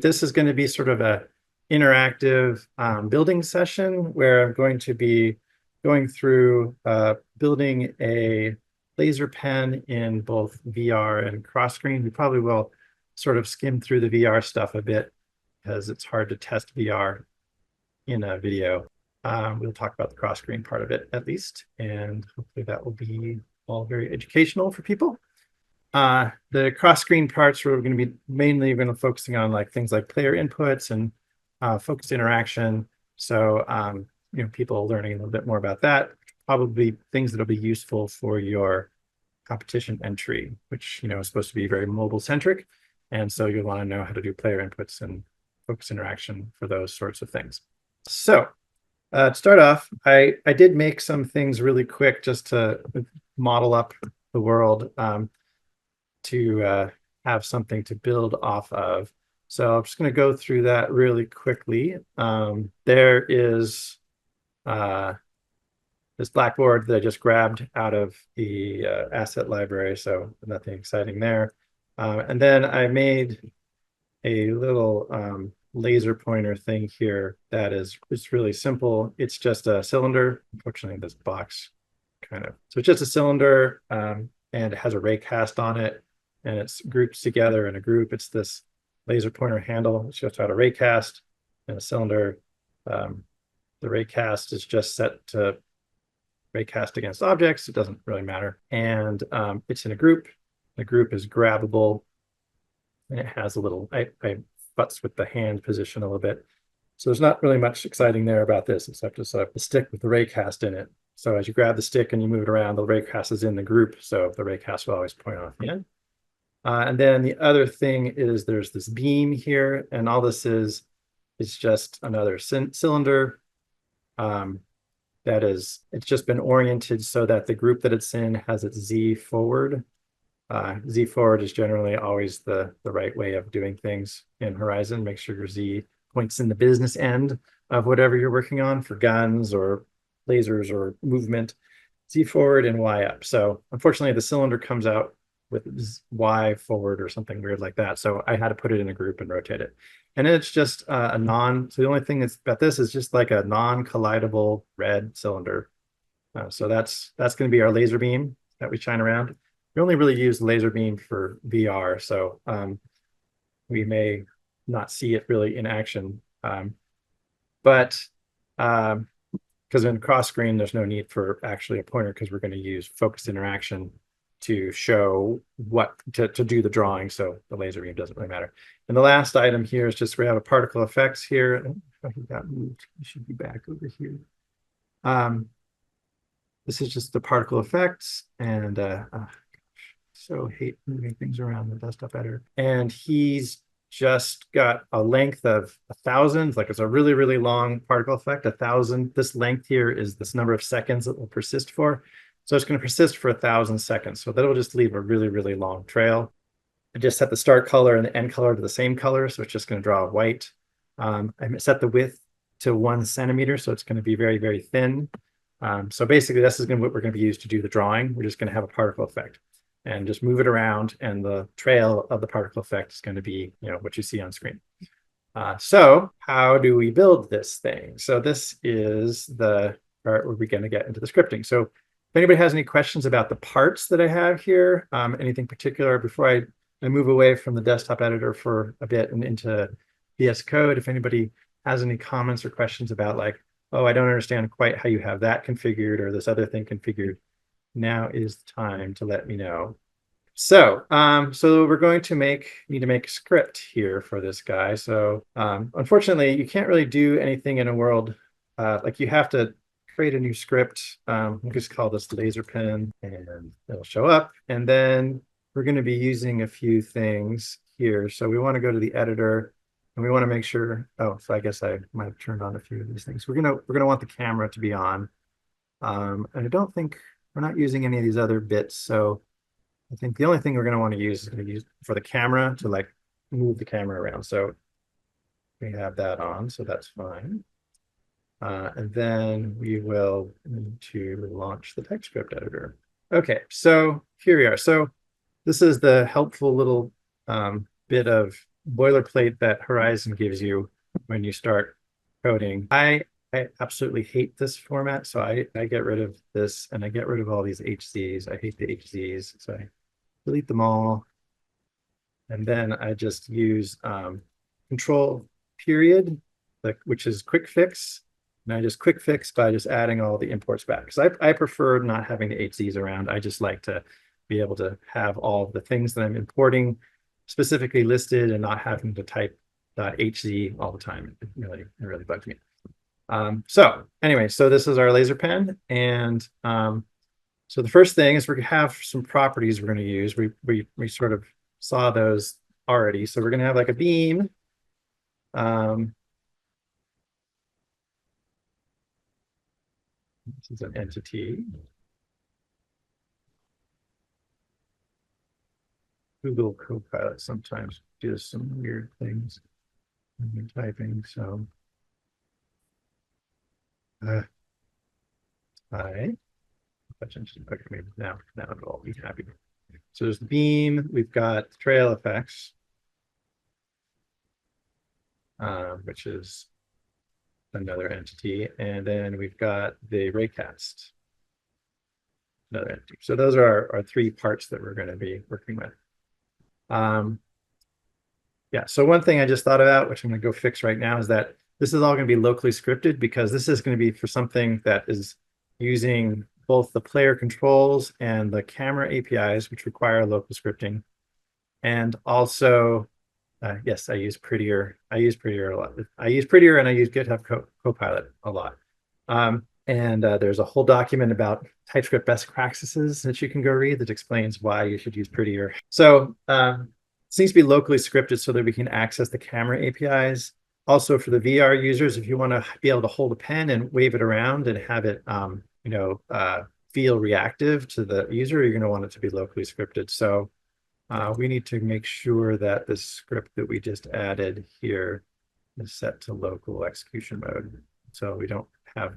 This is going to be sort of a interactive building session where I'm going to be going through building a laser pen in both VR and cross screen. We probably will sort of skim through the VR stuff a bit because it's hard to test VR in a video. We'll talk about the cross screen part of it at least, and hopefully that will be all very educational for people. The cross screen parts are going to be mainly going to focusing on like things like player inputs and focused interaction. So people learning a little bit more about that, probably things that'll be useful for your competition entry, which is supposed to be very mobile centric, and so you'll want to know how to do player inputs and focused interaction for those sorts of things. So to start off, I did make some things really quick just to model up the world. To have something to build off of. So I'm just going to go through that really quickly. There is this Blackboard that I just grabbed out of the asset library, so nothing exciting there. And then I made a little laser pointer thing here that is really simple. It's just a cylinder. Unfortunately, this box so it's just a cylinder, and it has a raycast on it. And it's grouped together in a group. It's this laser pointer handle. It shows how to raycast in a cylinder. The raycast is just set to raycast against objects. It doesn't really matter. And it's in a group. The group is grabbable. And it has a little, I futz with the hand position a little bit. So there's not really much exciting there about this, except just a stick with the raycast in it. So as you grab the stick and you move it around, the raycast is in the group. So the raycast will always point off the end. And then the other thing is there's this beam here, and all this is just another cylinder it's just been oriented so that the group that it's in has its Z forward. Z forward is generally always the right way of doing things in Horizon. Make sure your Z points in the business end of whatever you're working on for guns or lasers or movement. Z forward and Y up. So unfortunately, the cylinder comes out with Y forward or something weird like that. So I had to put it in a group and rotate it. And then it's just so the only thing that's about this is just like a non-collidable red cylinder. So that's going to be our laser beam that we shine around. We only really use laser beam for VR, so we may not see it really in action. But because in cross screen, there's no need for actually a pointer because we're going to use focused interaction to show what to do the drawing, so the laser beam doesn't really matter. And the last item here is just we have a particle effects here. Oh, he got moved. He should be back over here. This is just the particle effects, and so hate moving things around the desktop editor. And he's just got a length of 1,000, like it's a really, really long particle effect, 1,000. This length here is this number of seconds it will persist for. So it's going to persist for 1,000 seconds. So that'll just leave a really, really long trail. I just set the start color and the end color to the same color. So it's just going to draw white. I set the width to 1 centimeter. So it's going to be very, very thin. So basically, this is what we're going to be used to do the drawing. We're just going to have a particle effect and just move it around. And the trail of the particle effect is going to be, what you see on screen. So how do we build this thing? So this is the part where we're going to get into the scripting. So if anybody has any questions about the parts that I have here, anything particular before I move away from the desktop editor for a bit and into VS Code, if anybody has any comments or questions about like, oh, I don't understand quite how you have that configured or this other thing configured, now is the time to let me know. So, so we're going to need to make a script here for this guy. So unfortunately, you can't really do anything in a world like you have to create a new script. We'll just call this laser pen and it'll show up. And then we're going to be using a few things here. So we want to go to the editor and we want to make sure, so I guess I might have turned on a few of these things. We're going to want the camera to be on. And I don't think we're not using any of these other bits. So I think the only thing we're going to want to use is going to use for the camera to like move the camera around. So we have that on, so that's fine. And then we will need to launch the TypeScript editor. Okay, so here we are. So this is the helpful little bit of boilerplate that Horizon gives you when you start coding. I absolutely hate this format, so I get rid of this and I get rid of all these HZs. I hate the HZs, so I delete them all. And then I just use control period, which is quick fix. And I just quick fix by just adding all the imports back. Because I prefer not having the HZs around. I just like to be able to have all the things that I'm importing specifically listed and not having to type .hz all the time. It really bugs me. So anyway, so this is our laser pen. And so the first thing is we have some properties we're going to use. We sort of saw those already. So we're going to have like a beam. This is an entity. Google Copilot sometimes does some weird things when you're typing. So okay, maybe now it'll all be happy. So there's the beam. We've got trail effects, which is another entity, and then we've got the raycast, another entity. So those are our three parts that we're going to be working with. Yeah, so one thing I just thought about, which I'm going to go fix right now, is that this is all going to be locally scripted because this is going to be for something that is using both the player controls and the camera APIs, which require local scripting. And also, yes, I use Prettier. I use Prettier a lot. I use Prettier and I use GitHub Copilot a lot. And there's a whole document about TypeScript best practices that you can go read that explains why you should use Prettier. So it needs to be locally scripted so that we can access the camera APIs. Also for the VR users, if you want to be able to hold a pen and wave it around and have it, feel reactive to the user, you're going to want it to be locally scripted. So we need to make sure that the script that we just added here is set to local execution mode. So we don't have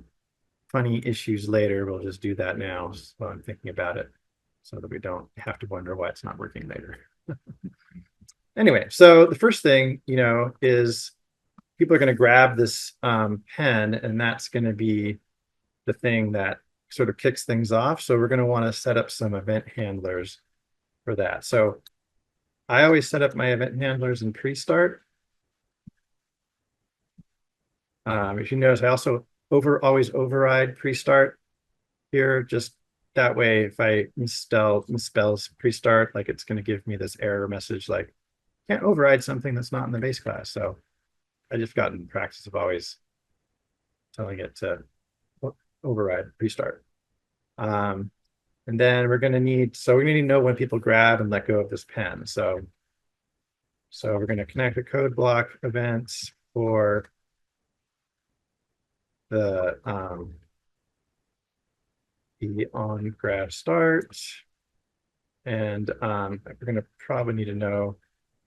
funny issues later. We'll just do that now while I'm thinking about it so that we don't have to wonder why it's not working later. Anyway, so the first thing, is people are going to grab this pen, and that's going to be the thing that sort of kicks things off. So we're going to want to set up some event handlers for that. So I always set up my event handlers in pre-start. If you notice, I also always override pre-start here, just that way if I misspells pre-start, like it's going to give me this error message like can't override something that's not in the base class. So I just got in practice of always telling it to override pre-start. And then we're going to need, so we need to know when people grab and let go of this pen. So we're going to connect a code block events for the on grab start. And we're going to probably need to know,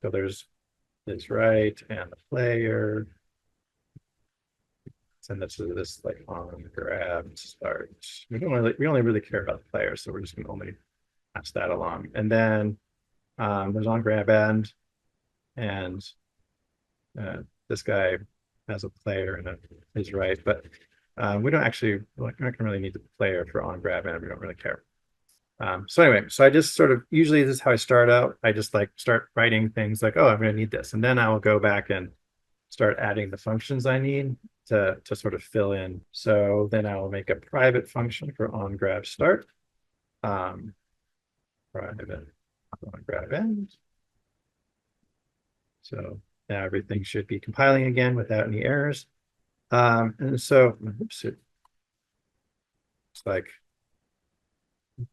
so there's this right and the player. Send this to this like on grab start. We only really care about the player, so we're just going to only pass that along. And then there's on grab end, and this guy has a player and is right, but we don't actually, we're not going to really need the player for on grab end. We don't really care. So anyway, so I just sort of, usually this is how I start out. I just like start writing things like, oh, I'm going to need this. And then I will go back and start adding the functions I need to sort of fill in. So then I will make a private function for on grab start. Private on grab end. So now everything should be compiling again without any errors. And so, oops, it's like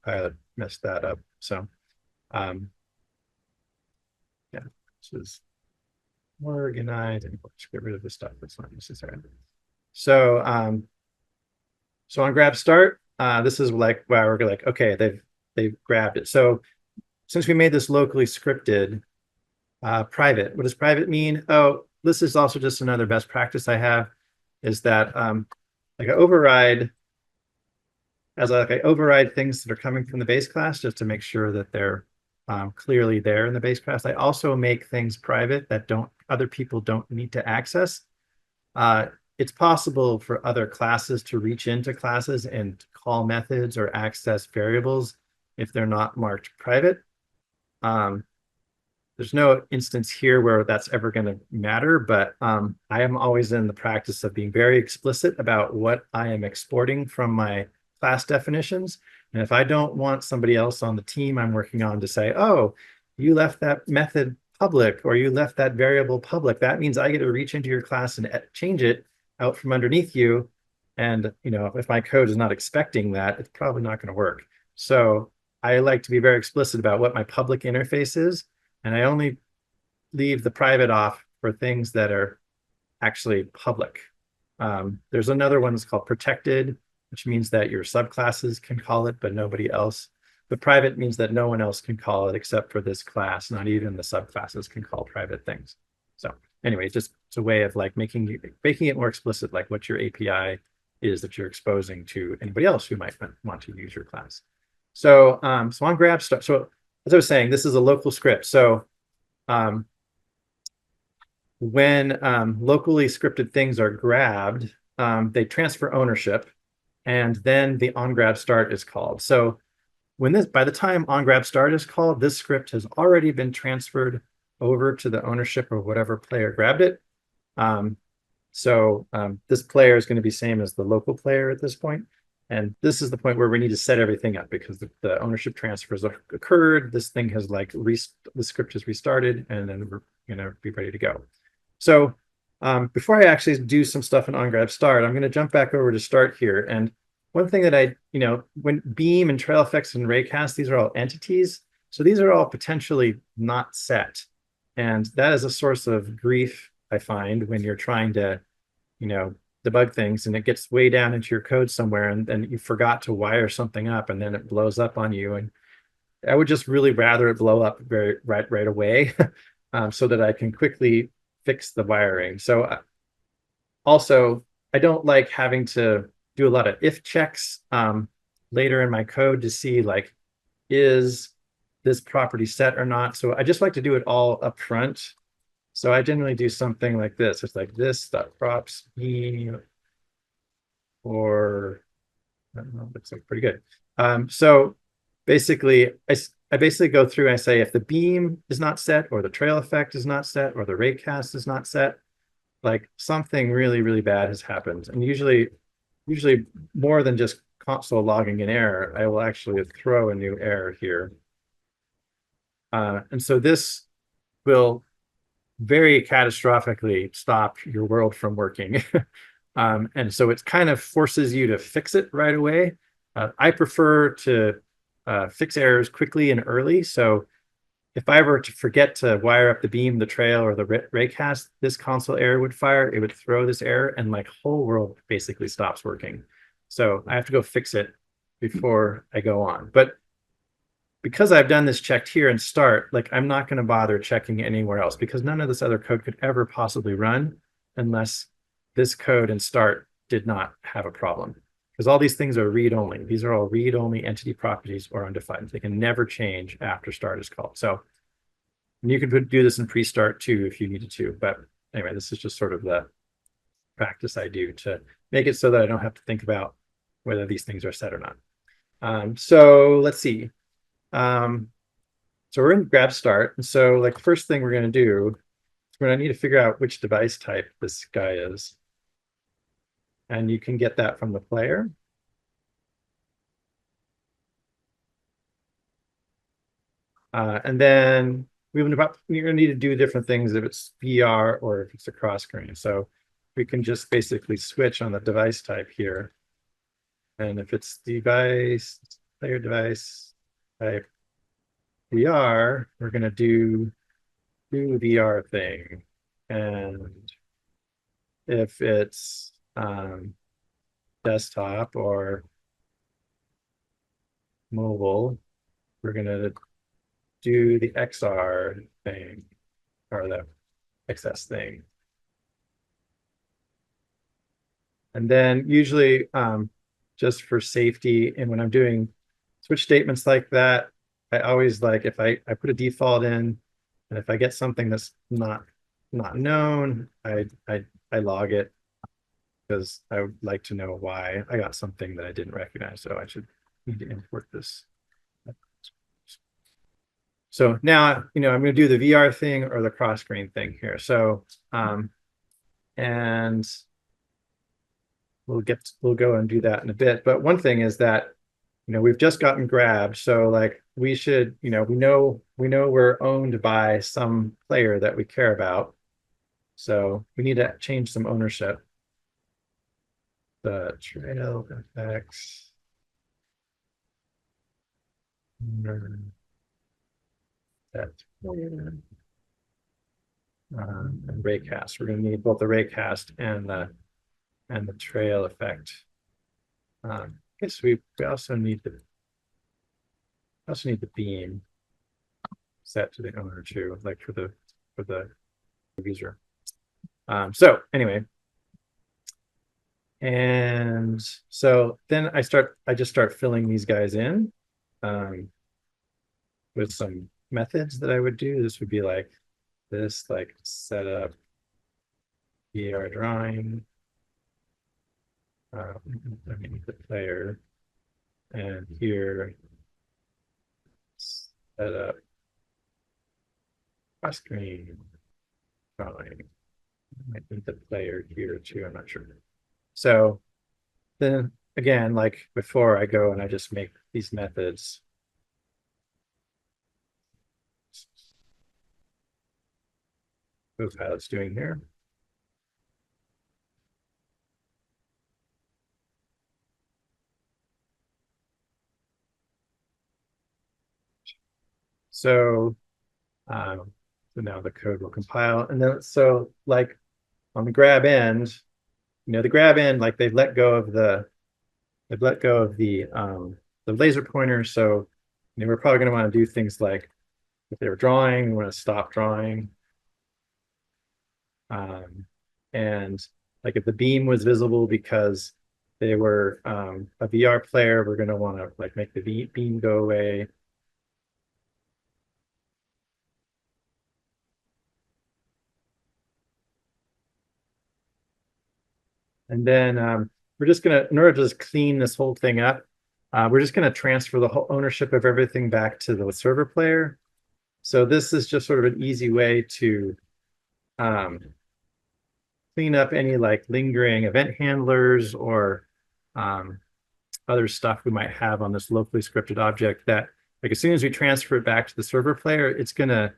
pilot messed that up. So, yeah, this is organized, and let's get rid of the stuff that's not necessary. So, so on grab start, this is like where we're like, okay, they've grabbed it. So since we made this locally scripted, private, what does private mean? Oh, this is also just another best practice I have, is that like I override things that are coming from the base class just to make sure that they're clearly there in the base class. I also make things private that other people don't need to access. It's possible for other classes to reach into classes and call methods or access variables if they're not marked private. There's no instance here where that's ever going to matter, but I am always in the practice of being very explicit about what I am exporting from my class definitions. And if I don't want somebody else on the team I'm working on to say, oh, you left that method public or you left that variable public, that means I get to reach into your class and change it out from underneath you. And if my code is not expecting that, it's probably not going to work. So I like to be very explicit about what my public interface is. And I only leave the private off for things that are actually public. There's another one that's called protected, which means that your subclasses can call it, but nobody else. But private means that no one else can call it except for this class. Not even the subclasses can call private things. So anyway, just it's a way of like making it more explicit, like what your API is that you're exposing to anybody else who might want to use your class. So so on grab start. So as I was saying, this is a local script. So when locally scripted things are grabbed, they transfer ownership, and then the on grab start is called. So by the time on grab start is called, this script has already been transferred over to the ownership of whatever player grabbed it. So this player is going to be same as the local player at this point. And this is the point where we need to set everything up because the ownership transfers occurred. This thing has the script has restarted, and then we're going to be ready to go. So before I actually do some stuff in onGrab start, I'm going to jump back over to start here. And one thing that when Beam and Trail Effects and Raycast, these are all entities. So these are all potentially not set. And that is a source of grief, I find, when you're trying to, debug things and it gets way down into your code somewhere and then you forgot to wire something up and then it blows up on you. And I would just really rather it blow up right away so that I can quickly fix the wiring. So also, I don't like having to do a lot of if checks later in my code to see like, is this property set or not? So I just like to do it all up front. So I generally do something like this. It's like this.props beam, or I don't know, looks like pretty good. So basically, I basically go through and I say if the beam is not set, or the trail effect is not set, or the raycast is not set, like something really, really bad has happened. And usually more than just console logging an error, I will actually throw a new error here. And so this will very catastrophically stop your world from working. And so it kind of forces you to fix it right away. I prefer to fix errors quickly and early. So if I were to forget to wire up the beam, the trail, or the raycast, this console error would fire. It would throw this error and my whole world basically stops working. So I have to go fix it before I go on. But because I've done this checked here and start, like I'm not going to bother checking anywhere else because none of this other code could ever possibly run unless this code and start did not have a problem. Because all these things are read-only. These are all read-only entity properties or undefined. They can never change after start is called. So you can do this in pre-start too if you needed to. But anyway, this is just sort of the practice I do to make it so that I don't have to think about whether these things are set or not. So let's see. So we're in grab start. And so like the first thing we're going to do is we're going to need to figure out which device type this guy is. And you can get that from the player. And then we're going to need to do different things if it's VR or if it's a cross screen. So we can just basically switch on the device type here. And if it's player device type VR, we're going to do VR thing. And if it's desktop or mobile, we're going to do the XR thing or the XS thing. And then usually just for safety, and when I'm doing switch statements like that, I always like if I put a default in, and if I get something that's not known, I log it because I would like to know why I got something that I didn't recognize. So I should need to import this. So now, I'm going to do the VR thing or the cross screen thing here. So, and we'll go and do that in a bit. But one thing is that, we've just gotten grabbed. So like we should, we know we're owned by some player that we care about. So we need to change some ownership. The trail effects. That and raycast. We're going to need both the raycast and the trail effect. I guess we also need the beam set to the owner too, like for the user. So anyway, and so then I just start filling these guys in with some methods that I would do. This would be like this, like set up VR drawing. I mean the player, and here set up cross screen drawing. I might need the player here too. I'm not sure. So then again, like before, I go and I just make these methods. Copilot's doing here. So now the code will compile, and then so like on the grab end, the grab end, like they've let go of the laser pointer. So we're probably going to want to do things like if they were drawing, we want to stop drawing. And like if the beam was visible because they were a VR player, we're going to want to like make the beam go away. And then we're just going to, in order to just clean this whole thing up, we're just going to transfer the whole ownership of everything back to the server player. So this is just sort of an easy way to clean up any like lingering event handlers or other stuff we might have on this locally scripted object that like as soon as we transfer it back to the server player, it's going to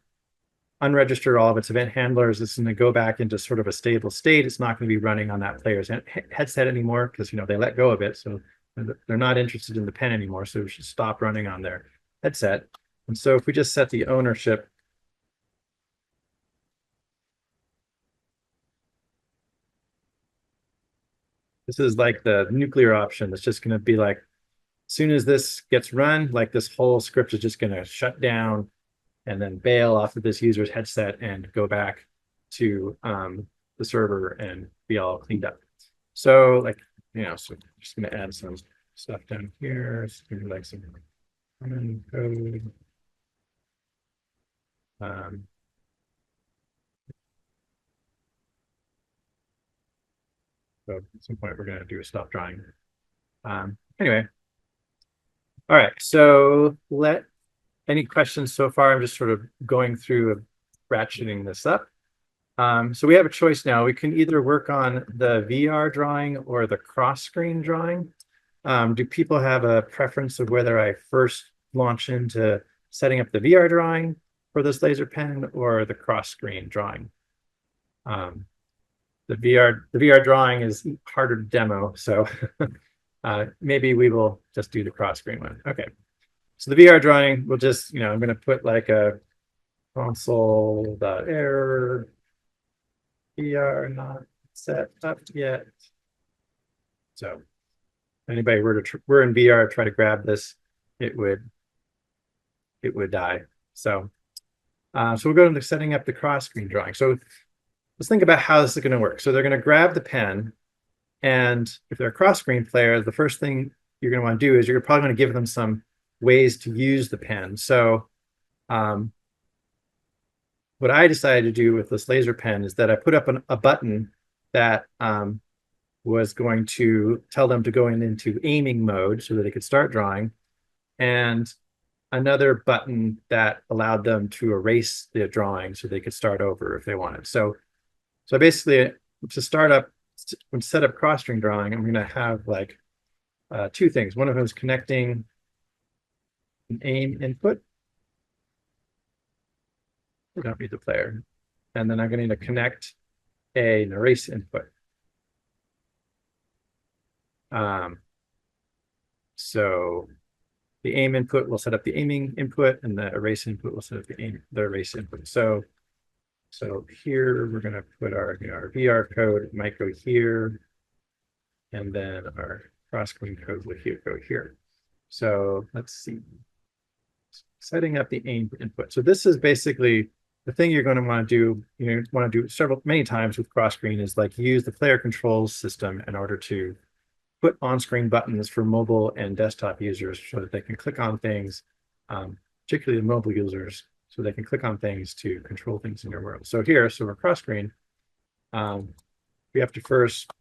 unregister all of its event handlers. It's going to go back into sort of a stable state. It's not going to be running on that player's headset anymore because they let go of it. So they're not interested in the pen anymore. So we should stop running on their headset. And so if we just set the ownership, this is like the nuclear option. That's just going to be like, as soon as this gets run, like this whole script is just going to shut down and then bail off of this user's headset and go back to the server and be all cleaned up. So like, so I'm just going to add some stuff down here. It's going to be like some common code. So at some point we're going to do a stop drawing. Anyway. All right. So any questions so far? I'm just sort of going through ratcheting this up. So we have a choice now. We can either work on the VR drawing or the cross-screen drawing. Do people have a preference of whether I first launch into setting up the VR drawing for this laser pen or the cross-screen drawing? The VR drawing is harder to demo, so maybe we will just do the cross-screen one. Okay. So the VR drawing, we'll just, I'm going to put like a console.error VR not set up yet. So anybody were in VR, try to grab this, it would die. So so we'll go into setting up the cross screen drawing. So let's think about how this is going to work. So they're going to grab the pen, and if they're a cross screen player, the first thing you're going to want to do is you're probably going to give them some ways to use the pen. So what I decided to do with this laser pen is that I put up a button that was going to tell them to go into aiming mode so that they could start drawing, and another button that allowed them to erase the drawing so they could start over if they wanted. So basically, to start up, when set up cross-string drawing, I'm going to have like two things. One of them is connecting an aim input. We don't need the player. And then I'm going to connect an erase input. So the aim input will set up the aiming input, and the erase input will set up the erase input. So here we're going to put our VR code. It might go here, and then our cross-screen code will go here. So let's see. Setting up the aim input. So this is basically the thing you're going to want to do. You want to do many times with cross-screen is like use the player controls system in order to put on-screen buttons for mobile and desktop users so that they can click on things, particularly the mobile users, so they can click on things to control things in your world. So here, so we're cross-screen. We have to first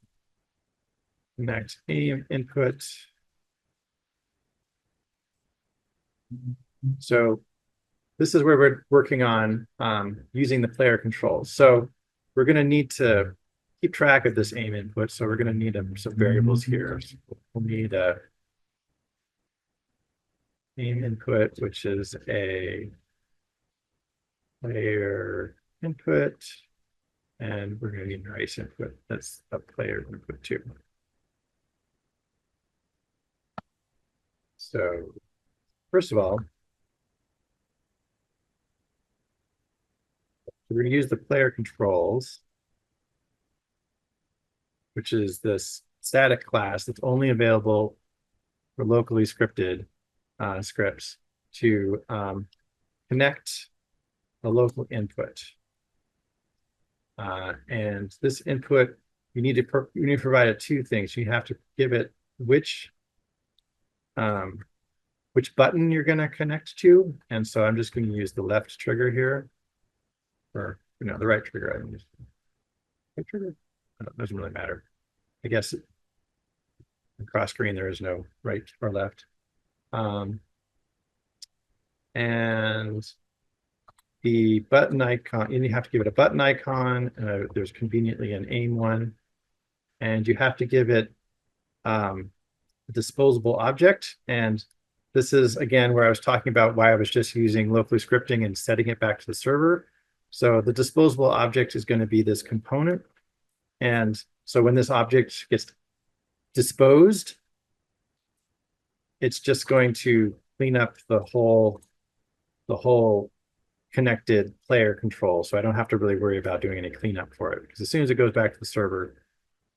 connect aim input. So this is where we're working on using the player controls. So we're going to need to keep track of this aim input. So we're going to need some variables here. So we'll need a aim input, which is a player input, and we're going to need an erase input. That's a player input too. So first of all, we're going to use the player controls, which is this static class that's only available for locally scripted scripts to connect a local input. And this input, you need to provide it two things. You have to give it which button you're going to connect to. And so I'm just going to use the left trigger here, or the right trigger. I can use right trigger. It doesn't really matter. I guess across screen there is no right or left. And the button icon, and you have to give it a button icon. There's conveniently an aim one, and you have to give it a disposable object. And this is again where I was talking about why I was just using locally scripting and setting it back to the server. So the disposable object is going to be this component, and so when this object gets disposed, it's just going to clean up the whole connected player control. So I don't have to really worry about doing any cleanup for it, because as soon as it goes back to the server,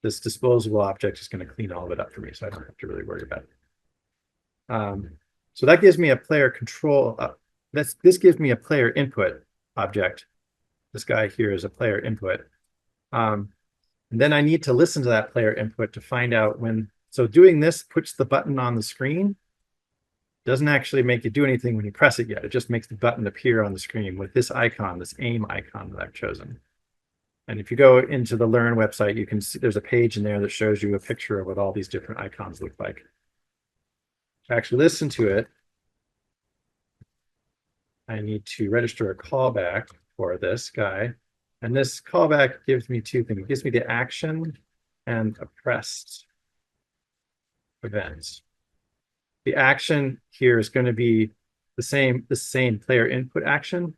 this disposable object is going to clean all of it up for me. So I don't have to really worry about it. So that gives me a player control. This gives me a player input object. This guy here is a player input. And then I need to listen to that player input to find out when. So doing this puts the button on the screen. Doesn't actually make you do anything when you press it yet. It just makes the button appear on the screen with this icon, this aim icon that I've chosen. And if you go into the Learn website, you can see there's a page in there that shows you a picture of what all these different icons look like. To actually listen to it, I need to register a callback for this guy. And this callback gives me two things. It gives me the action and a pressed event. The action here is going to be the same player input action.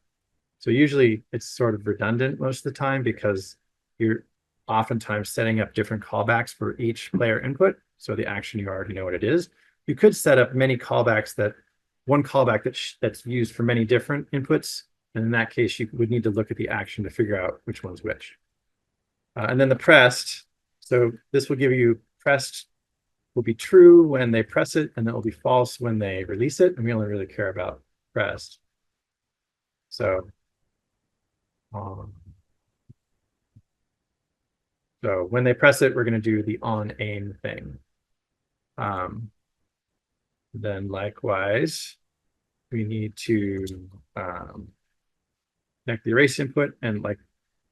So usually it's sort of redundant most of the time, because you're oftentimes setting up different callbacks for each player input. So the action, you already know what it is. You could set up many callbacks, one callback that's used for many different inputs. And in that case, you would need to look at the action to figure out which one's which. And then the pressed. So this will give you pressed will be true when they press it, and then it will be false when they release it. And we only really care about pressed. So when they press it, we're going to do the on aim thing. Then likewise, we need to connect the erase input, and like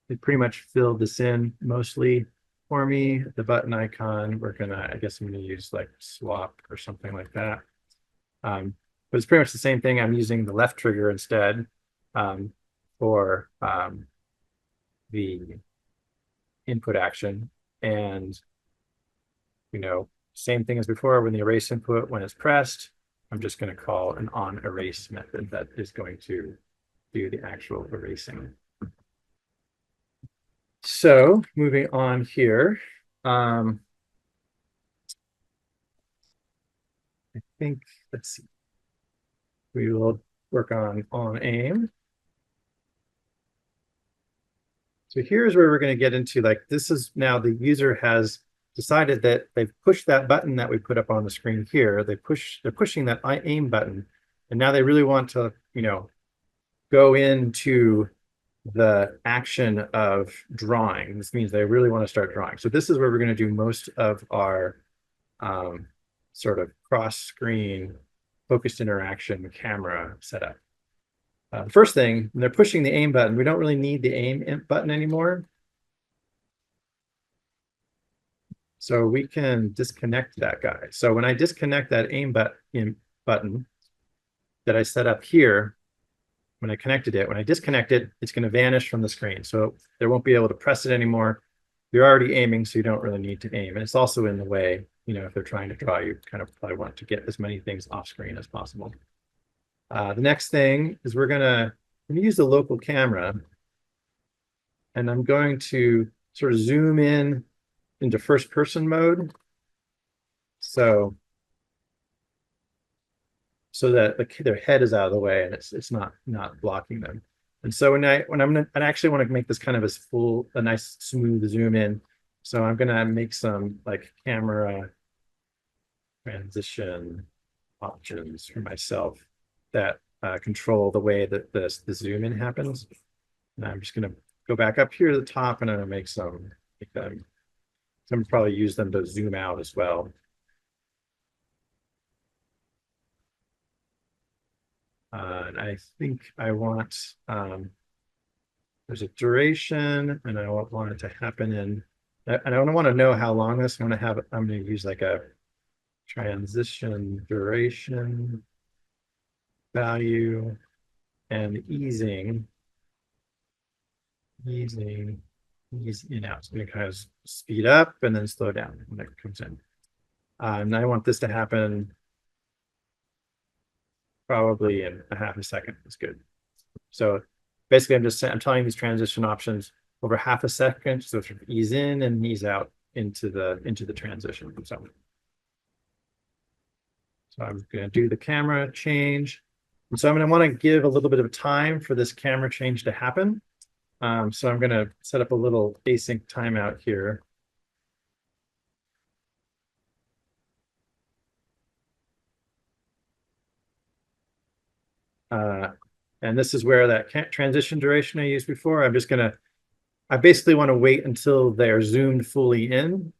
it pretty much filled this in mostly for me. The button icon, I guess I'm gonna use like swap or something like that. But it's pretty much the same thing. I'm using the left trigger instead for the input action. And, same thing as before, when the erase input, when it's pressed, I'm just going to call an on erase method that is going to do the actual erasing. So moving on here, I think, let's see, we will work on aim. So here's where we're going to get into, like, this is now the user has decided that they've pushed that button that we put up on the screen here. They're pushing that aim button, and now they really want to, go into the action of drawing. This means they really want to start drawing. So this is where we're going to do most of our sort of cross-screen focused interaction camera setup. The first thing, when they're pushing the aim button, we don't really need the aim button anymore. So we can disconnect that guy. So when I disconnect that aim button that I set up here, when I disconnect it, it's going to vanish from the screen. So they won't be able to press it anymore. You're already aiming, so you don't really need to aim. And it's also in the way, if they're trying to draw, you kind of probably want to get as many things off screen as possible. The next thing is we're going to use the local camera, and I'm going to sort of zoom in into first person mode. So that their head is out of the way and it's not blocking them. And so I actually want to make this kind of a nice smooth zoom in. So I'm gonna make some like camera transition options for myself that control the way that the zoom in happens. And I'm just gonna go back up here to the top, and I'm gonna make some probably use them to zoom out as well. And I think I want, there's a duration, and I want it to happen and I don't want to know how long this, I'm going to use like a transition duration value and easing ease in out. It's going to kind of speed up and then slow down when it comes in. And I want this to happen probably in a half a second. It's good. So basically, I'm telling these transition options over half a second, so sort of ease in and ease out into the transition. So I'm going to do the camera change. And so I'm going to want to give a little bit of time for this camera change to happen. So I'm going to set up a little async timeout here. And this is where that transition duration I used before, I basically want to wait until they're zoomed fully in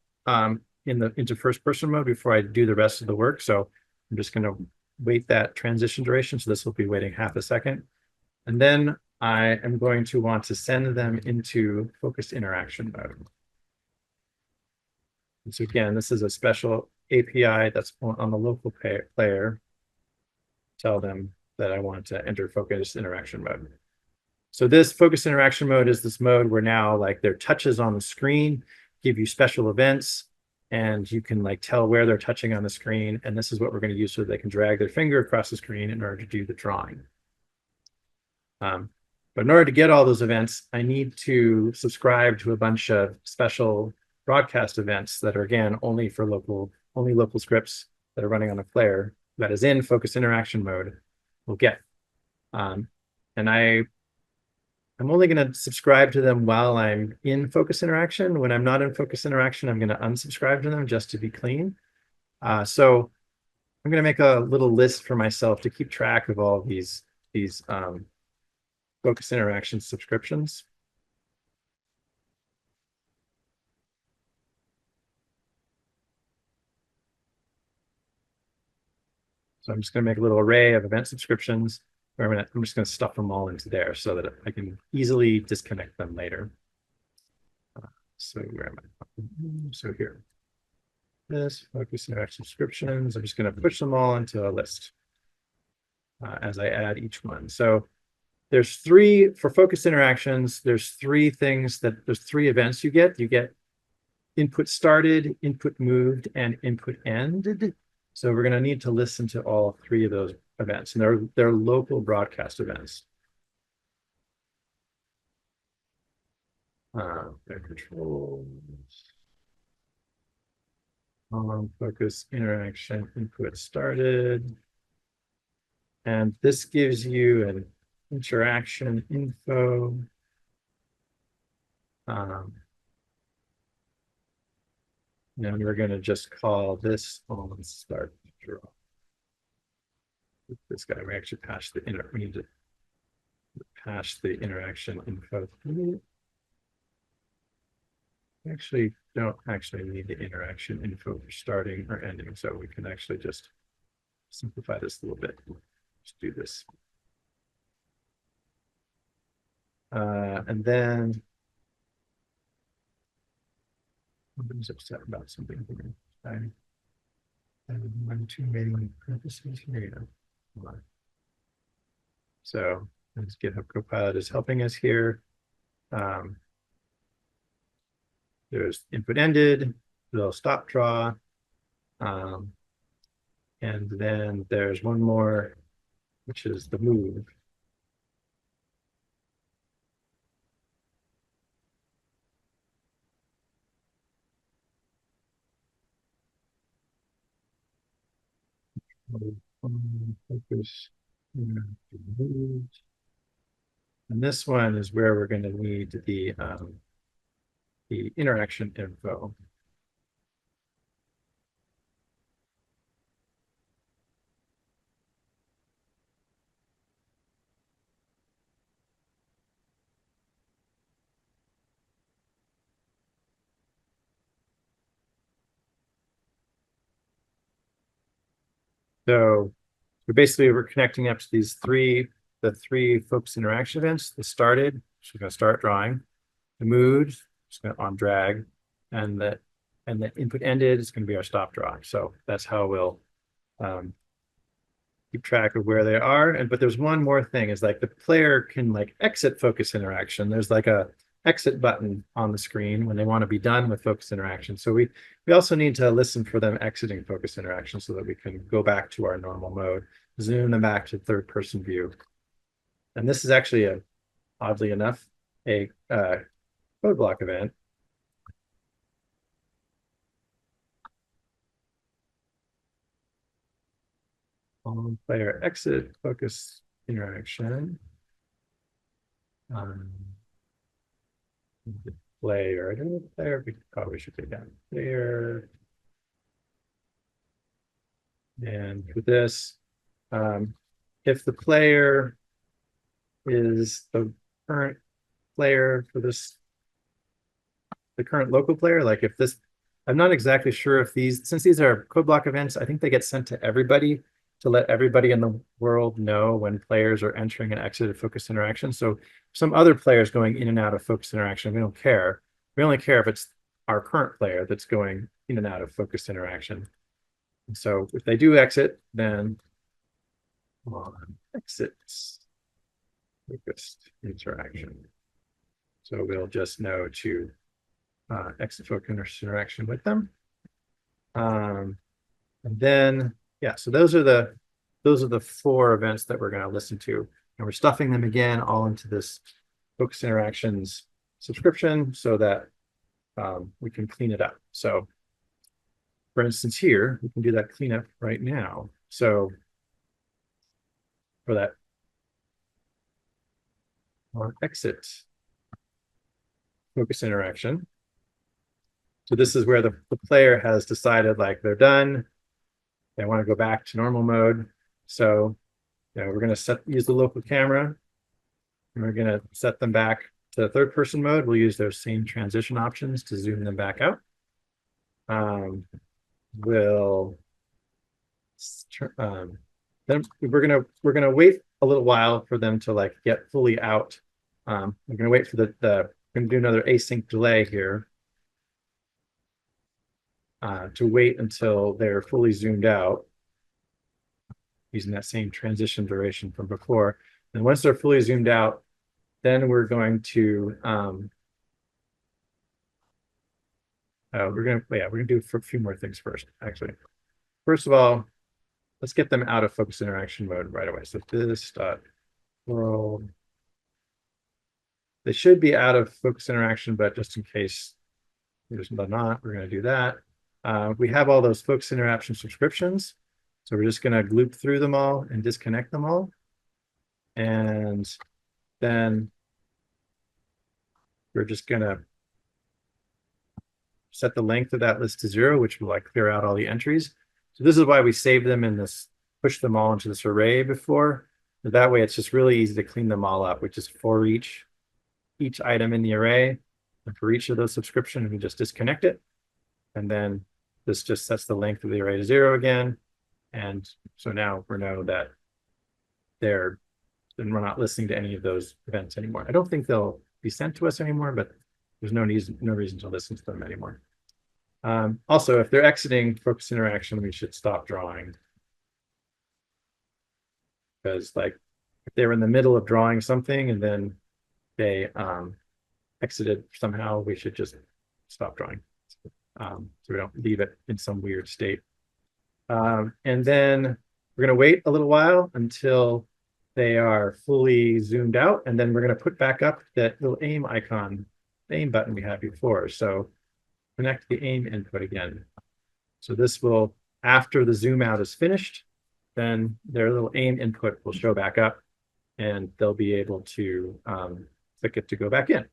into first person mode before I do the rest of the work. So I'm just going to wait that transition duration. So this will be waiting half a second. And then I am going to want to send them into focused interaction mode. And so again, this is a special API that's on the local player. Tell them that I want to enter focused interaction mode. So this focused interaction mode is this mode where now like their touches on the screen give you special events, and you can like tell where they're touching on the screen. And this is what we're going to use so they can drag their finger across the screen in order to do the drawing. But in order to get all those events, I need to subscribe to a bunch of special broadcast events that are, again, only local scripts that are running on a player that is in focused interaction mode will get. And I'm only going to subscribe to them while I'm in focused interaction. When I'm not in focused interaction, I'm going to unsubscribe to them just to be clean. So I'm going to make a little list for myself to keep track of all these focused interaction subscriptions. So I'm just going to make a little array of event subscriptions. I'm just going to stuff them all into there so that I can easily disconnect them later. So where am I? So here, this focus interaction subscriptions. I'm just going to push them all into a list as I add each one. So there's three for focus interactions. There's three things there's three events you get. You get input started, input moved, and input ended. So we're going to need to listen to all three of those events, and they're local broadcast events. Their controls. Focus interaction input started. And this gives you an interaction info. And we're going to just call this on start draw. This guy, we actually pass we need to pass the interaction info. We actually don't need the interaction info for starting or ending, so we can actually just simplify this a little bit. Just do this. And then somebody's upset about something here. I have one too many parentheses here. So this GitHub Copilot is helping us here. There's input ended, little stop draw. And then there's one more, which is the move. Focus. And this one is where we're going to need the interaction info. So basically we're connecting up to the three focus interaction events. The started, so we're going to start drawing. The mood, just going to on drag, and the input ended is going to be our stop draw. So that's how we'll keep track of where they are. But there's one more thing, is like the player can like exit focus interaction. There's like a exit button on the screen when they want to be done with focus interaction. So we also need to listen for them exiting focus interaction so that we can go back to our normal mode, zoom them back to third person view. And this is actually oddly enough, a code block event. On player exit focus interaction. The player, I don't know the player, we probably should take down player. And for this, if the player is the current player for this, the current local player, like if this, I'm not exactly sure if since these are code block events, I think they get sent to everybody to let everybody in the world know when players are entering and exited focus interaction. So some other players going in and out of focus interaction, we don't care. We only care if it's our current player that's going in and out of focus interaction. And so if they do exit, then on exits focused interaction. So we'll just know to exit focus interaction with them. And then, yeah, so those are the four events that we're going to listen to. And we're stuffing them again all into this focus interactions subscription so that we can clean it up. So for instance, here, we can do that cleanup right now. So for that on exit focus interaction. So this is where the player has decided like they're done. They want to go back to normal mode. So we're going to use the local camera, and we're going to set them back to third person mode. We'll use those same transition options to zoom them back out. We'll Then we're gonna wait a little while for them to like get fully out. We're gonna wait for we're gonna do another async delay here to wait until they're fully zoomed out using that same transition duration from before. And once they're fully zoomed out, then we're going to we're gonna do a few more things first, actually. First of all, let's get them out of focus interaction mode right away. So this dot world. They should be out of focus interaction, but just in case there's not, we're going to do that. We have all those focus interaction subscriptions. So we're just going to loop through them all and disconnect them all. And then we're just going to set the length of that list to 0, which will like clear out all the entries. So this is why we saved them in this, push them all into this array before. So that way it's just really easy to clean them all up, which is for each item in the array. And for each of those subscriptions, we just disconnect it. And then this just sets the length of the array to 0 again. And so now we know that we're not listening to any of those events anymore. I don't think they'll be sent to us anymore, but there's no reason to listen to them anymore. Also, if they're exiting focus interaction, we should stop drawing. Because like if they were in the middle of drawing something and then they exited somehow, we should just stop drawing. So we don't leave it in some weird state. And then we're going to wait a little while until they are fully zoomed out. And then we're going to put back up that little aim icon, aim button we had before. So connect the aim input again. So this will, after the zoom out is finished, then their little aim input will show back up and they'll be able to click it to go back in.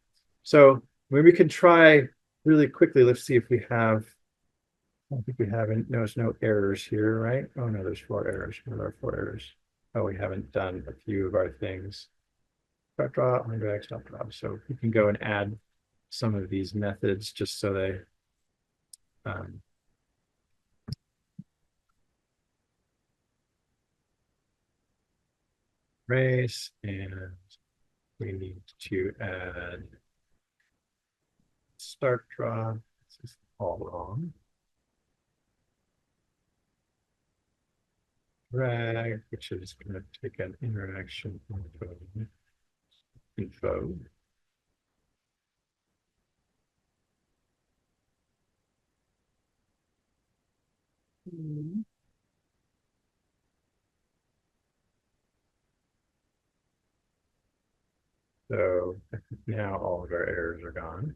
So maybe we can try really quickly. Let's see if we have, I don't think we haven't, there's no errors here, right? Oh no, there's 4 errors. What are 4 errors? Oh, we haven't done a few of our things. Stop draw, on drag, stop draw. So we can go and add some of these methods just so they race, and we need to add start draw. This is all wrong. Drag, which is going to take an interaction info. So now all of our errors are gone.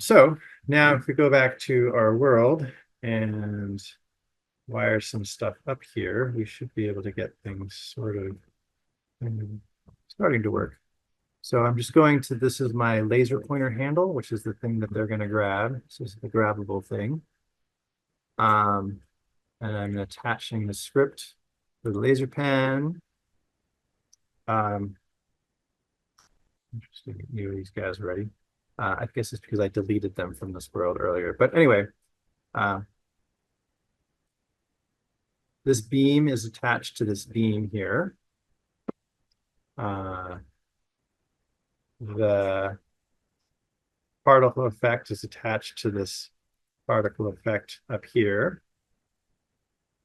So now if we go back to our world and wire some stuff up here, we should be able to get things sort of starting to work. So I'm just going to, this is my laser pointer handle, which is the thing that they're going to grab. This is the grabbable thing. And I'm attaching the script to the laser pen. Interesting, these guys already. I guess it's because I deleted them from this world earlier. But anyway, this beam is attached to this beam here. The particle effect is attached to this particle effect up here.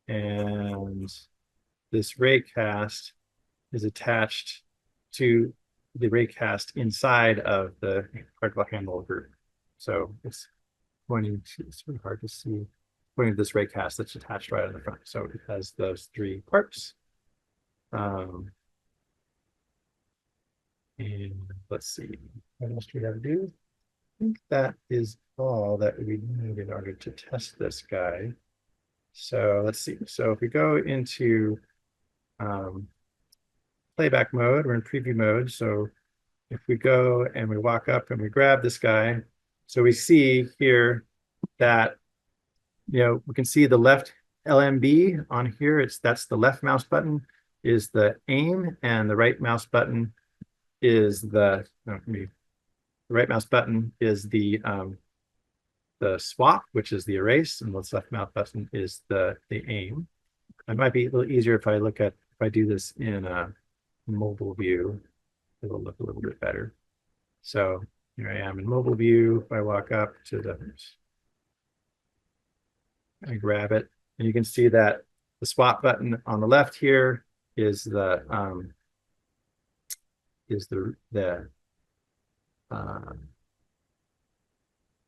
And this raycast is attached to the raycast inside of the particle handle group. So it's pointing to, it's really hard to see, pointing to this raycast that's attached right on the front. So it has those 3 parts. And let's see, what else do we have to do? I think that is all that we need in order to test this guy. So let's see. So if we go into playback mode, we're in preview mode. So if we go and we walk up and we grab this guy, so we see here that, we can see the left LMB on here. That's the left mouse button is the aim, and the right mouse button is the swap, which is the erase, and the left mouse button is the aim. It might be a little easier if I do this in a mobile view. It'll look a little bit better. So here I am in mobile view. If I walk up to I grab it, and you can see that the swap button on the left here is the uh,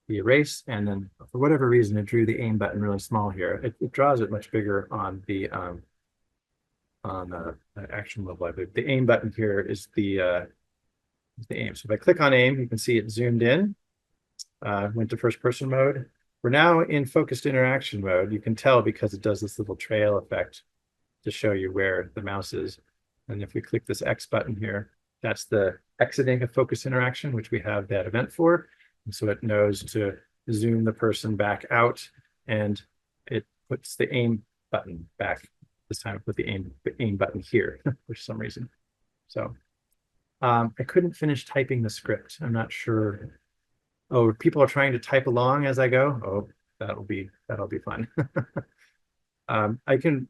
the erase, and then for whatever reason it drew the aim button really small here. It draws it much bigger on the action mobile. I believe the aim button here is the aim. So if I click on aim, you can see it zoomed in, went to first person mode. We're now in focused interaction mode. You can tell because it does this little trail effect to show you where the mouse is. And if we click this X button here, that's the exiting of focused interaction, which we have that event for. And so it knows to zoom the person back out, and it puts the aim button back. This time I put the aim button here for some reason. So I couldn't finish typing the script. I'm not sure. Oh, people are trying to type along as I go. Oh, that'll be fun.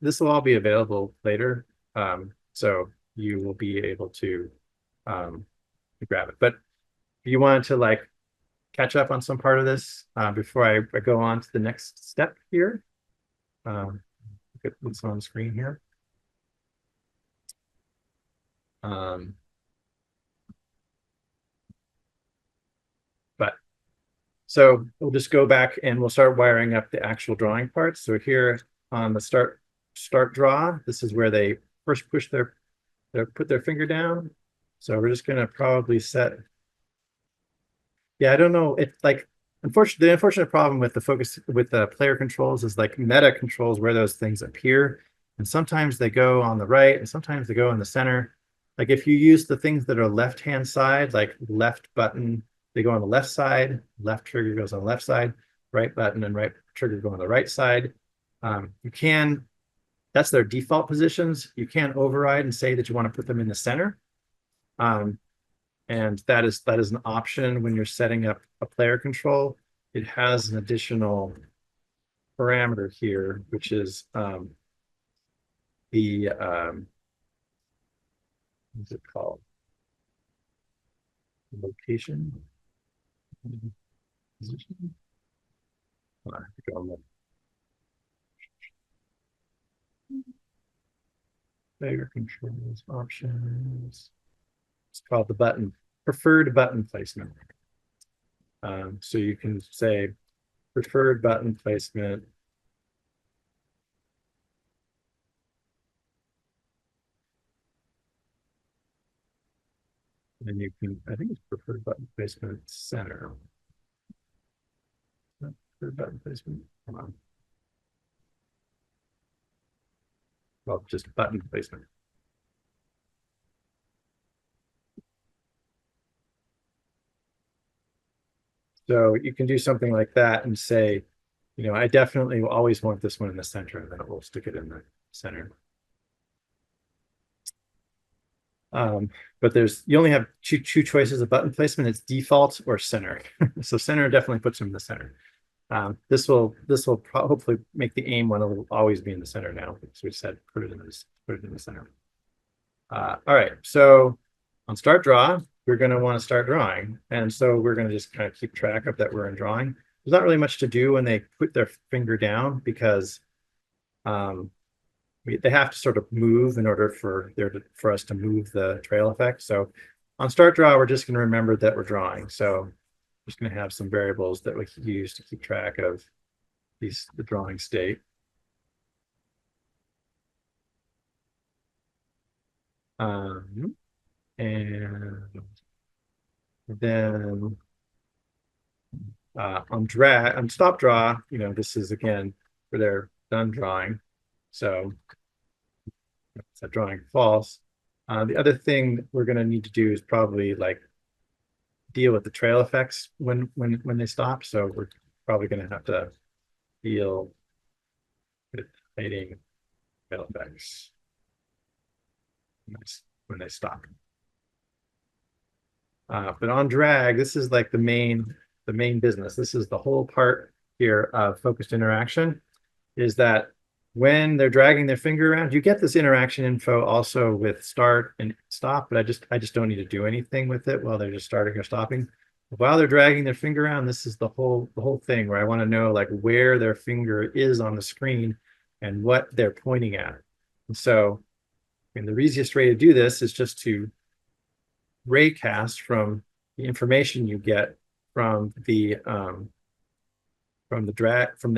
This will all be available later. So you will be able to grab it. But if you wanted to like catch up on some part of this before I go on to the next step here, look at what's on the screen here. So we'll just go back and we'll start wiring up the actual drawing parts. So here on the start draw, this is where they first push put their finger down. So we're just gonna probably set. Yeah, I don't know. It's like the unfortunate problem with the player controls is like meta controls where those things appear. And sometimes they go on the right and sometimes they go in the center. Like if you use the things that are left-hand side, like left button, they go on the left side, left trigger goes on the left side, right button and right trigger go on the right side. That's their default positions. You can override and say that you want to put them in the center. And that is an option when you're setting up a player control. It has an additional parameter here, which is what's it called? Location. Position. I have to go on the player controls options. It's called the preferred button placement. So you can say preferred button placement. And you can, I think it's preferred button placement center. Preferred button placement. Come on. Well, just button placement. So you can do something like that and say, I definitely will always want this one in the center, and then it will stick it in the center. But you only have two choices of button placement. It's default or center. So center definitely puts them in the center. This will hopefully make the aim one will always be in the center now. So we said put it in the center. All right. So on start draw, we're going to want to start drawing, and so we're going to just kind of keep track of that we're in drawing. There's not really much to do when they put their finger down because they have to sort of move in order for us to move the trail effect. So on start draw, we're just going to remember that we're drawing. So I'm just going to have some variables that we use to keep track of the drawing state. And then on stop draw, this is again where they're done drawing. So it's a drawing false. The other thing we're going to need to do is probably like deal with the trail effects when they stop. So we're probably going to have to deal with hiding trail effects when they stop. But on drag, this is like the main business. This is the whole part here of focused interaction, is that when they're dragging their finger around, you get this interaction info also with start and stop, but I just don't need to do anything with it while they're just starting or stopping. While they're dragging their finger around, this is the whole thing where I want to know like where their finger is on the screen and what they're pointing at. And so, I mean, the easiest way to do this is just to raycast from the information you get from the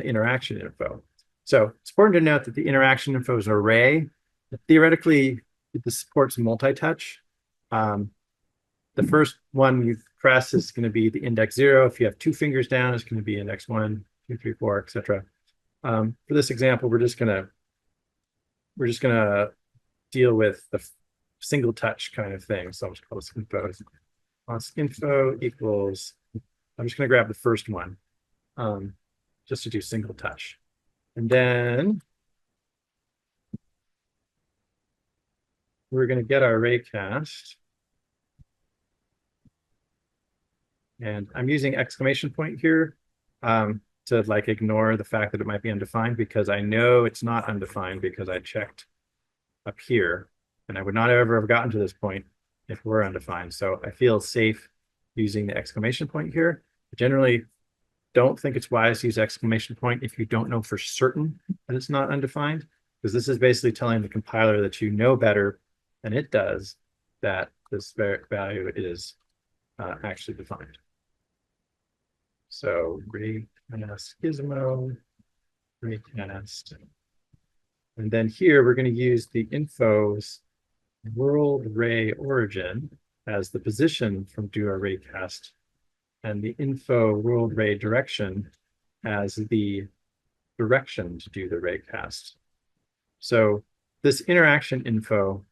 interaction info. So it's important to note that the interaction info is an array. Theoretically, this supports multi-touch. The first one you press is going to be the index 0. If you have 2 fingers down, it's going to be index 1, 2, 3, 4, etc. For this example, we're just gonna deal with the single touch kind of thing. So I'll just call this info. Info equals. I'm just going to grab the first one, just to do single touch. And then we're going to get our raycast. And I'm using exclamation point here to like ignore the fact that it might be undefined, because I know it's not undefined because I checked up here, and I would not ever have gotten to this point if it were undefined. So I feel safe using the exclamation point here. I generally don't think it's wise to use exclamation point if you don't know for certain that it's not undefined, because this is basically telling the compiler that you know better than it does that this value is actually defined. So raycast gizmo, raycast. And then here we're going to use the info's world ray origin as the position from do a raycast, and the info world ray direction as the direction to do the raycast. So this interaction info,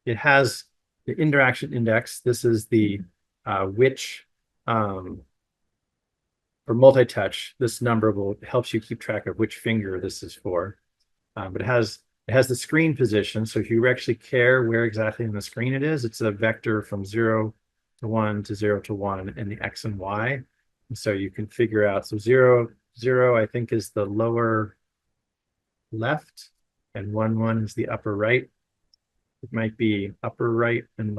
it has the interaction index. This is the which for multi-touch, this number helps you keep track of which finger this is for. But it has the screen position. So if you actually care where exactly on the screen it is, it's a vector from 0 to 1 to 0 to 1 in the X and Y. And so you can figure out, so 0, 0, I think is the lower left, and 1, 1 is the upper right. It might be upper right and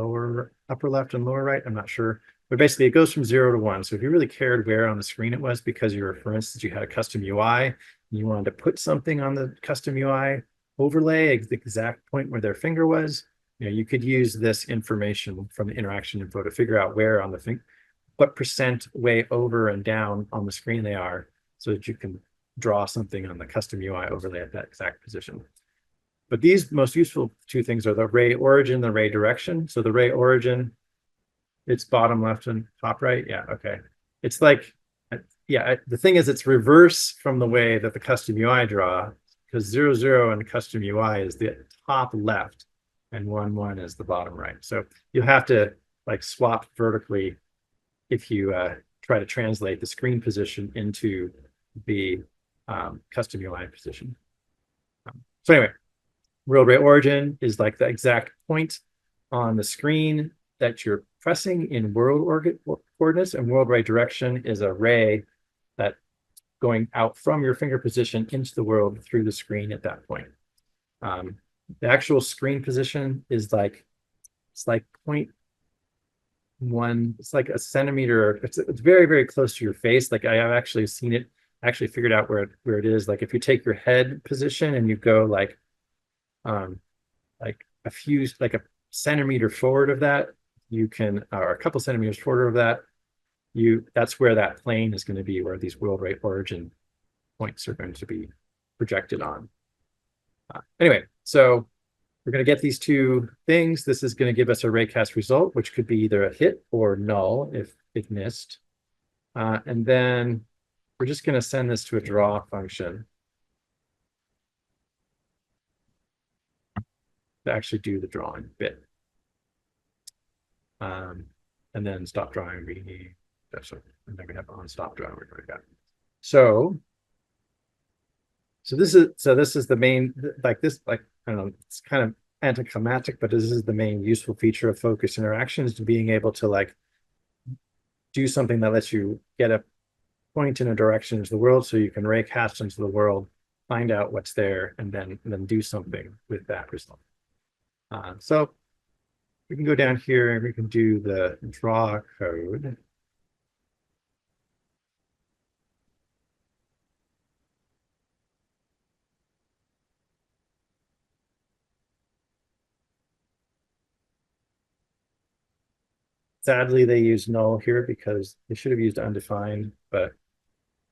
upper left and lower right. I'm not sure. But basically it goes from 0 to 1. So if you really cared where on the screen it was, because for instance, you had a custom UI and you wanted to put something on the custom UI overlay, the exact point where their finger was, you could use this information from the interaction info to figure out where on the what percent way over and down on the screen they are, so that you can draw something on the custom UI overlay at that exact position. But these most useful 2 things are the ray origin, the ray direction. So the ray origin, it's bottom left and top right. Yeah, okay. It's like, yeah, the thing is it's reverse from the way that the custom UI draw, because 0, 0 in custom UI is the top left and 1, 1 is the bottom right. So you'll have to like swap vertically if you try to translate the screen position into the custom UI position. So anyway, world ray origin is like the exact point on the screen that you're pressing in world coordinates, and world ray direction is a ray that going out from your finger position into the world through the screen at that point. The actual screen position is like, it's like 0.1, it's like a centimeter. It's very, very close to your face. Like I have actually seen it, actually figured out where it is. Like if you take your head position and you go like a centimeter forward of that, you can, or a couple centimeters forward of that, that's where that plane is going to be, where these world ray origin points are going to be projected on. Anyway, so we're going to get these 2 things. This is going to give us a raycast result, which could be either a hit or null if it missed. And then we're just going to send this to a draw function to actually do the drawing bit. And then stop drawing. And then we have on stop drawing. So this is the main, like this, like, I don't know, it's kind of anticlimactic, but this is the main useful feature of focused interactions, to being able to like do something that lets you get a point in a direction into the world, so you can raycast into the world find out what's there, and then do something with that result. So we can go down here and we can do the draw code. Sadly, they use null here because they should have used undefined, but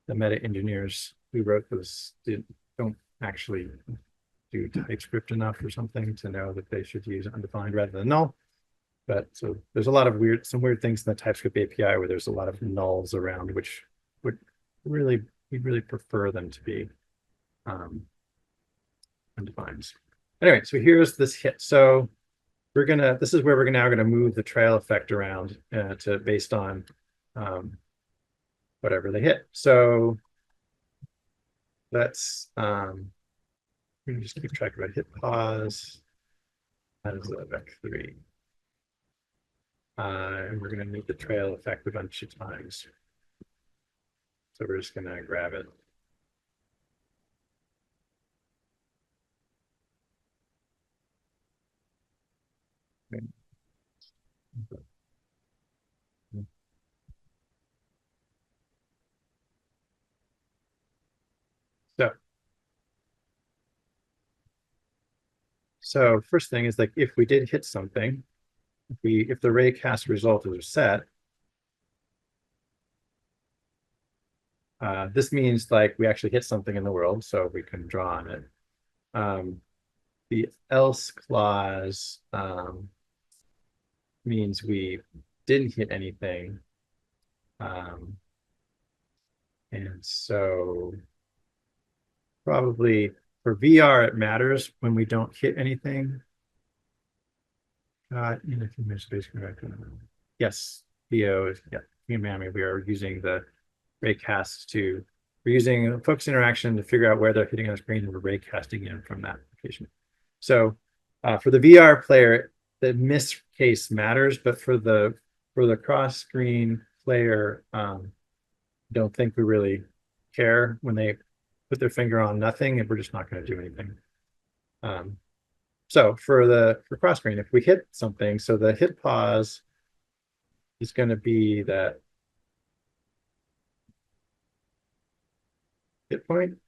the meta engineers who wrote this don't actually do TypeScript enough or something to know that they should use undefined rather than null. But so there's a lot of some weird things in the TypeScript API where there's a lot of nulls around, which we'd really prefer them to be undefined. Anyway, so here's this hit. So this is where we're now gonna move the trail effect around to based on whatever they hit. So let's we can just keep track of a hit pause. That is a vec3. And we're going to move the trail effect a bunch of times. So we're just going to grab it. So first thing is like if we did hit something, if the raycast result is set, this means like we actually hit something in the world, so we can draw on it. The else clause means we didn't hit anything. And so probably for VR, it matters when we don't hit anything. Yes, VO is, yeah, we are using the raycast we're using focus interaction to figure out where they're hitting on the screen, and we're raycasting in from that location. So for the VR player, the miss case matters, but for the cross screen player, don't think we really care when they put their finger on nothing, and we're just not going to do anything. So for cross screen, if we hit something, so the hit pause is going to be that hit point.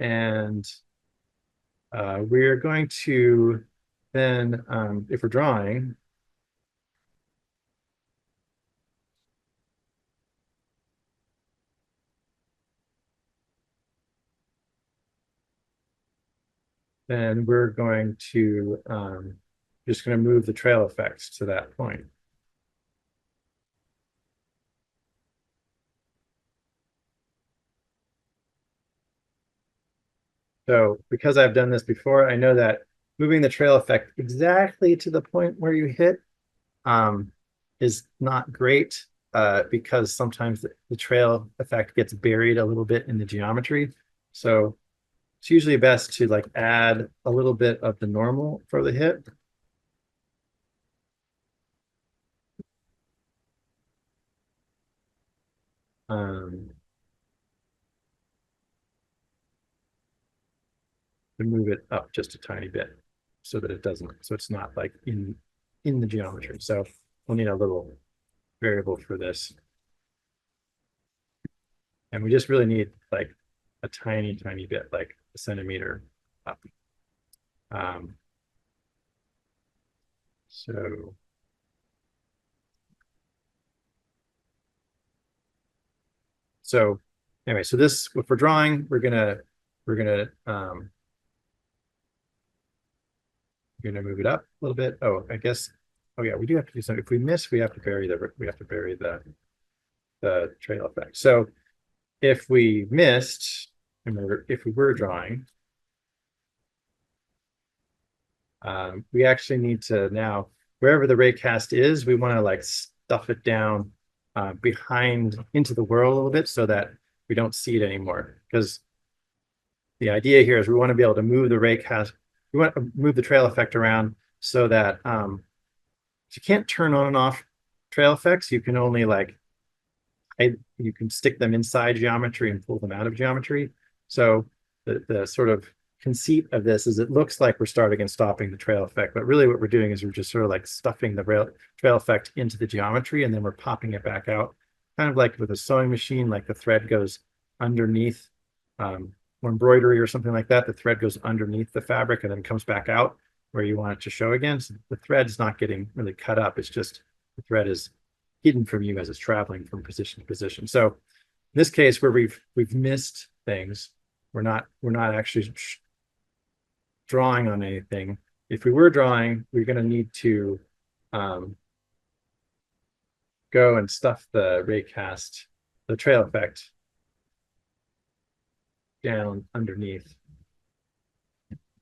And we're going to then, if we're drawing, then we're going to just going to move the trail effects to that point. So because I've done this before, I know that moving the trail effect exactly to the point where you hit is not great because sometimes the trail effect gets buried a little bit in the geometry. So it's usually best to like add a little bit of the normal for the hit. To move it up just a tiny bit so that it doesn't, so it's not like in the geometry. So we'll need a little variable for this. And we just really need like a tiny bit, like a centimeter up. So anyway, so this, if we're drawing, we're gonna move it up a little bit. Oh, I guess. Oh yeah, we do have to do something. If we miss, we have to bury the trail effect. So if we missed, if we were drawing, we actually need to now, wherever the raycast is, we want to like stuff it down behind into the world a little bit so that we don't see it anymore. Because the idea here is we want to be able to move the raycast, we want to move the trail effect around so that you can't turn on and off trail effects. You can only like you can stick them inside geometry and pull them out of geometry. So the sort of conceit of this is it looks like we're starting and stopping the trail effect, but really what we're doing is we're just sort of like stuffing the trail effect into the geometry, and then we're popping it back out, kind of like with a sewing machine, like the thread goes underneath, or embroidery or something like that. The thread goes underneath the fabric and then comes back out where you want it to show again. So the thread's not getting really cut up. It's just the thread is hidden from you as it's traveling from position to position. So in this case where we've missed things, we're not actually drawing on anything. If we were drawing, we're going to need to go and stuff the raycast, the trail effect down underneath.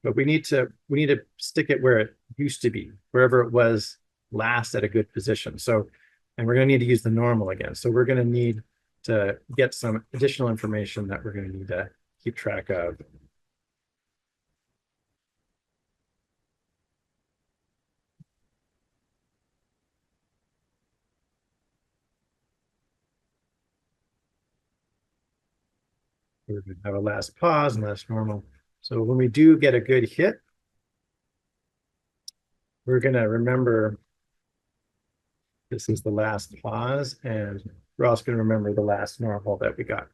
But we need to stick it where it used to be, wherever it was last at a good position. So, and we're going to need to use the normal again. So we're going to need to get some additional information that we're going to need to keep track of. We're going to have a last pause and last normal. So when we do get a good hit, we're going to remember this is the last pause, and we're also going to remember the last normal that we got.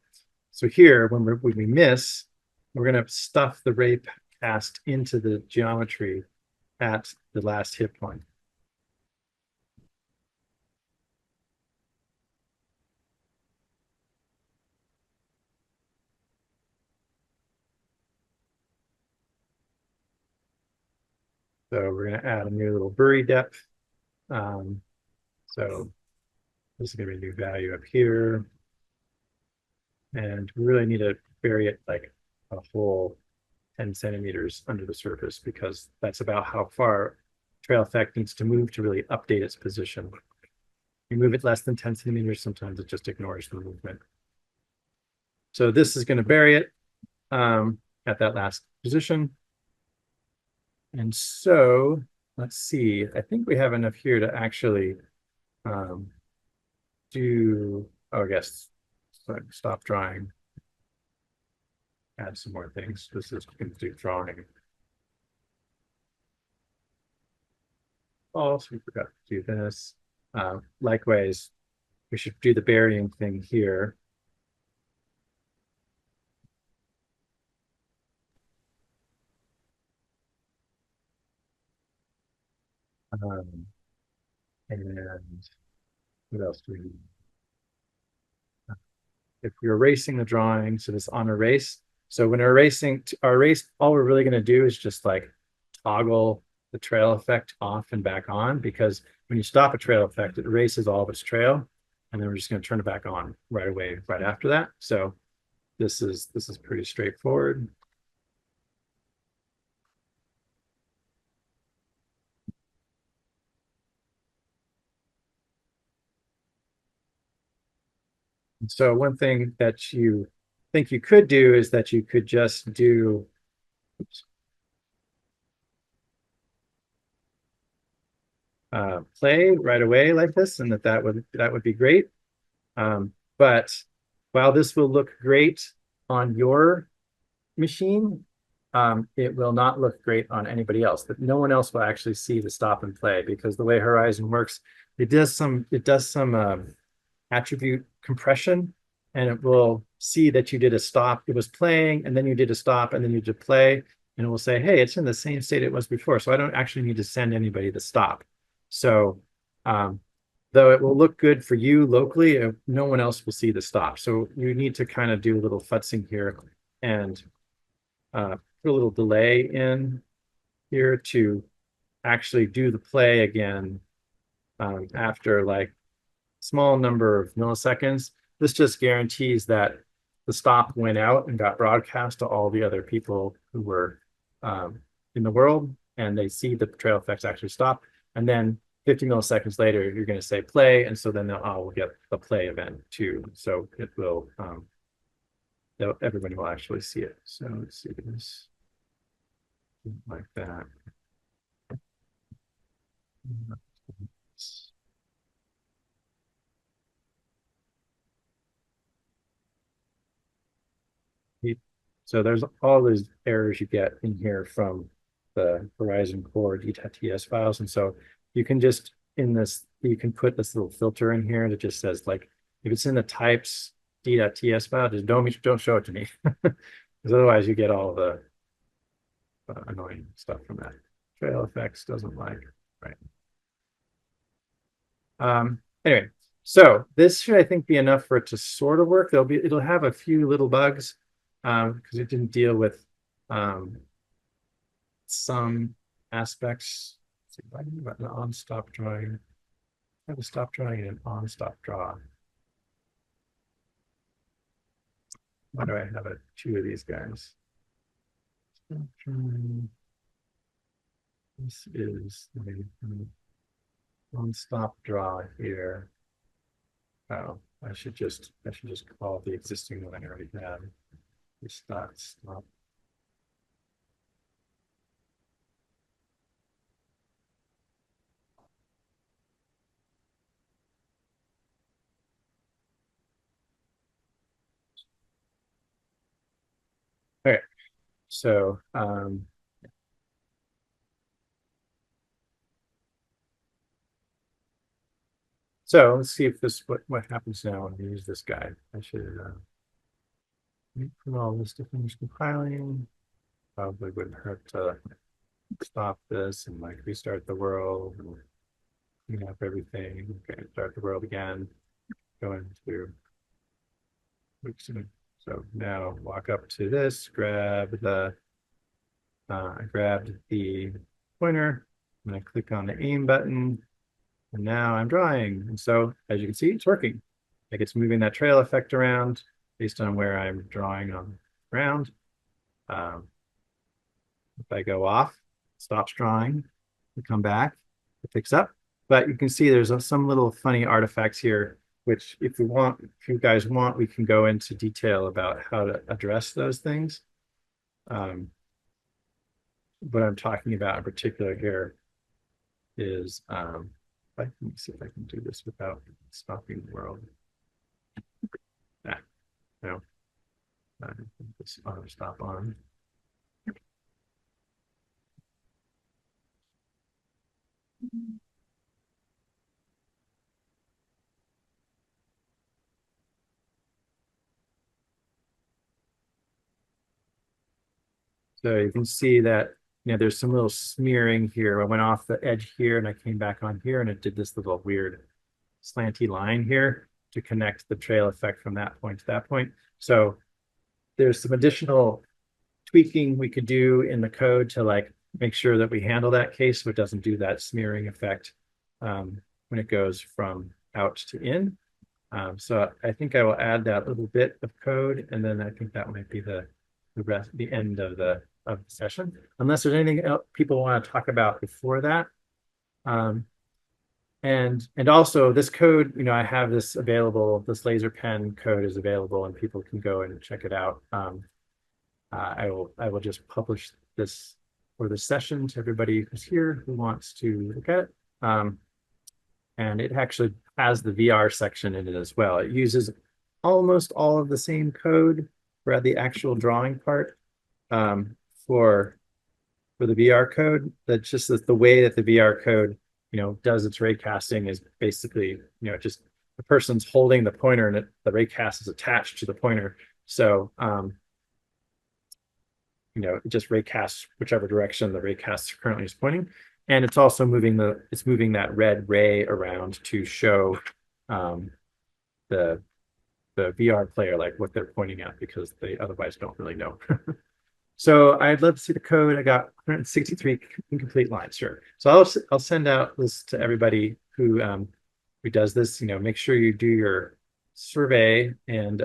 So here, when we miss, we're going to stuff the raycast into the geometry at the last hit point. So we're going to add a new little bury depth. So this is going to be a new value up here. And we really need to bury it like a whole 10 centimeters under the surface, because that's about how far trail effect needs to move to really update its position. You move it less than 10 centimeters, sometimes it just ignores the movement. So this is going to bury it at that last position. And so let's see, I think we have enough here to actually do, oh, I guess, stop drawing, add some more things. This is going to do drawing. Also, we forgot to do this. Likewise, we should do the burying thing here. And what else do we need? If we're erasing the drawing, so this on erase. So when we're erasing our erase, all we're really going to do is just like toggle the trail effect off and back on, because when you stop a trail effect, it erases all of its trail, and then we're just going to turn it back on right away, right after that. So this is pretty straightforward. So one thing that you think you could do is that you could just do, play right away like this, and that would be great. But while this will look great on your machine, it will not look great on anybody else. But no one else will actually see the stop and play, because the way Horizon works, it does some attribute compression, and it will see that you did a stop. It was playing, and then you did a stop, and then you did play, and it will say, hey, it's in the same state it was before. So I don't actually need to send anybody the stop. So though it will look good for you locally, no one else will see the stop. So you need to kind of do a little futzing here and put a little delay in here to actually do the play again after like small number of milliseconds. This just guarantees that the stop went out and got broadcast to all the other people who were in the world, and they see the trail effects actually stop. And then 50 milliseconds later, you're going to say play, and so then we'll get the play event too. So it will, everybody will actually see it. So let's see this like that. So there's all those errors you get in here from the Horizon Core D.TS files. And so you can just in this, you can put this little filter in here that just says like, if it's in the types D.TS file, just don't show it to me. Because otherwise you get all the annoying stuff from that. Trail effects doesn't like, right? Anyway, so this should, I think, be enough for it to sort of work. It'll have a few little bugs because it didn't deal with some aspects. Let's see if I can do an on stop drawing. I have a stop drawing and an on stop draw. Why do I have two of these guys? This is the on stop draw here. Oh, I should just call the existing one I already had. It's not stop. Okay, so so let's see if this what happens now when we use this guy. I should wait for all this to finish compiling. Probably wouldn't hurt to stop this and like restart the world and clean up everything. Okay, start the world again. Go into so now walk up to this, grab the I grabbed the pointer. I'm going to click on the aim button. And now I'm drawing. And so as you can see, it's working. Like it's moving that trail effect around based on where I'm drawing on the ground. If I go off, stops drawing, we come back, it picks up. But you can see there's some little funny artifacts here, which if you guys want, we can go into detail about how to address those things. What I'm talking about in particular here is, let me see if I can do this without stopping the world. No, this auto stop on. So you can see that there's some little smearing here. I went off the edge here and I came back on here and it did this little weird slanty line here to connect the trail effect from that point to that point. So there's some additional tweaking we could do in the code to like make sure that we handle that case so it doesn't do that smearing effect when it goes from out to in. So I think I will add that little bit of code, and then I think that might be the end of the session, unless there's anything else people want to talk about before that. And also this code, I have this available. This laser pen code is available, and people can go and check it out. I will just publish this for the session to everybody who's here who wants to look at it. And it actually has the VR section in it as well. It uses almost all of the same code for the actual drawing part for the VR code. That's just that the way that the VR code, does its raycasting is basically, just the person's holding the pointer and the raycast is attached to the pointer. So, it just raycasts whichever direction the raycast currently is pointing. And it's also moving that red ray around to show the VR player like what they're pointing at, because they otherwise don't really know. So I'd love to see the code. I got 163 incomplete lines, sure. So I'll send out this to everybody who does this. Make sure you do your survey, and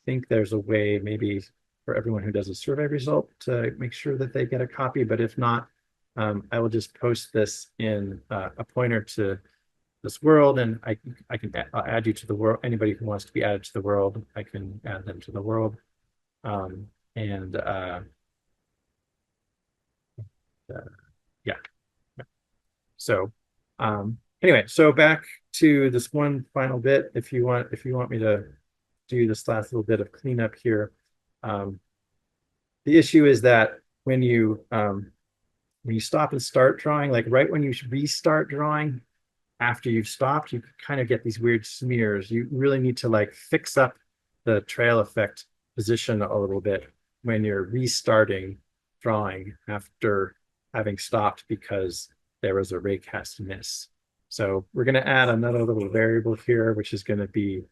think there's a way maybe for everyone who does a survey result to make sure that they get a copy. But if not, I will just post this in a pointer to this world, and I'll add you to the world. Anybody who wants to be added to the world, I can add them to the world. Yeah. So anyway, so back to this one final bit. If you want me to do this last little bit of cleanup here, The issue is that when you stop and start drawing, like right when you restart drawing, after you've stopped, you kind of get these weird smears. You really need to like fix up the trail effect position a little bit when you're restarting drawing after having stopped because there was a raycast miss. So we're going to add another little variable here, which is going to be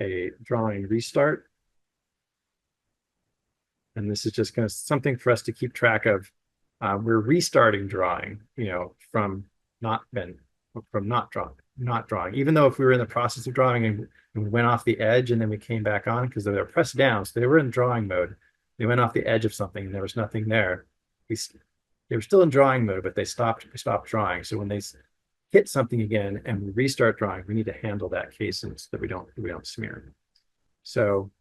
a drawing restart. And this is just going to something for us to keep track of. We're restarting drawing, from not drawing. Even though if we were in the process of drawing and we went off the edge and then we came back on because they were pressed down, so they were in drawing mode. They went off the edge of something and there was nothing there. They were still in drawing mode, but they stopped drawing. So when they hit something again and we restart drawing, we need to handle that case so that we don't smear. So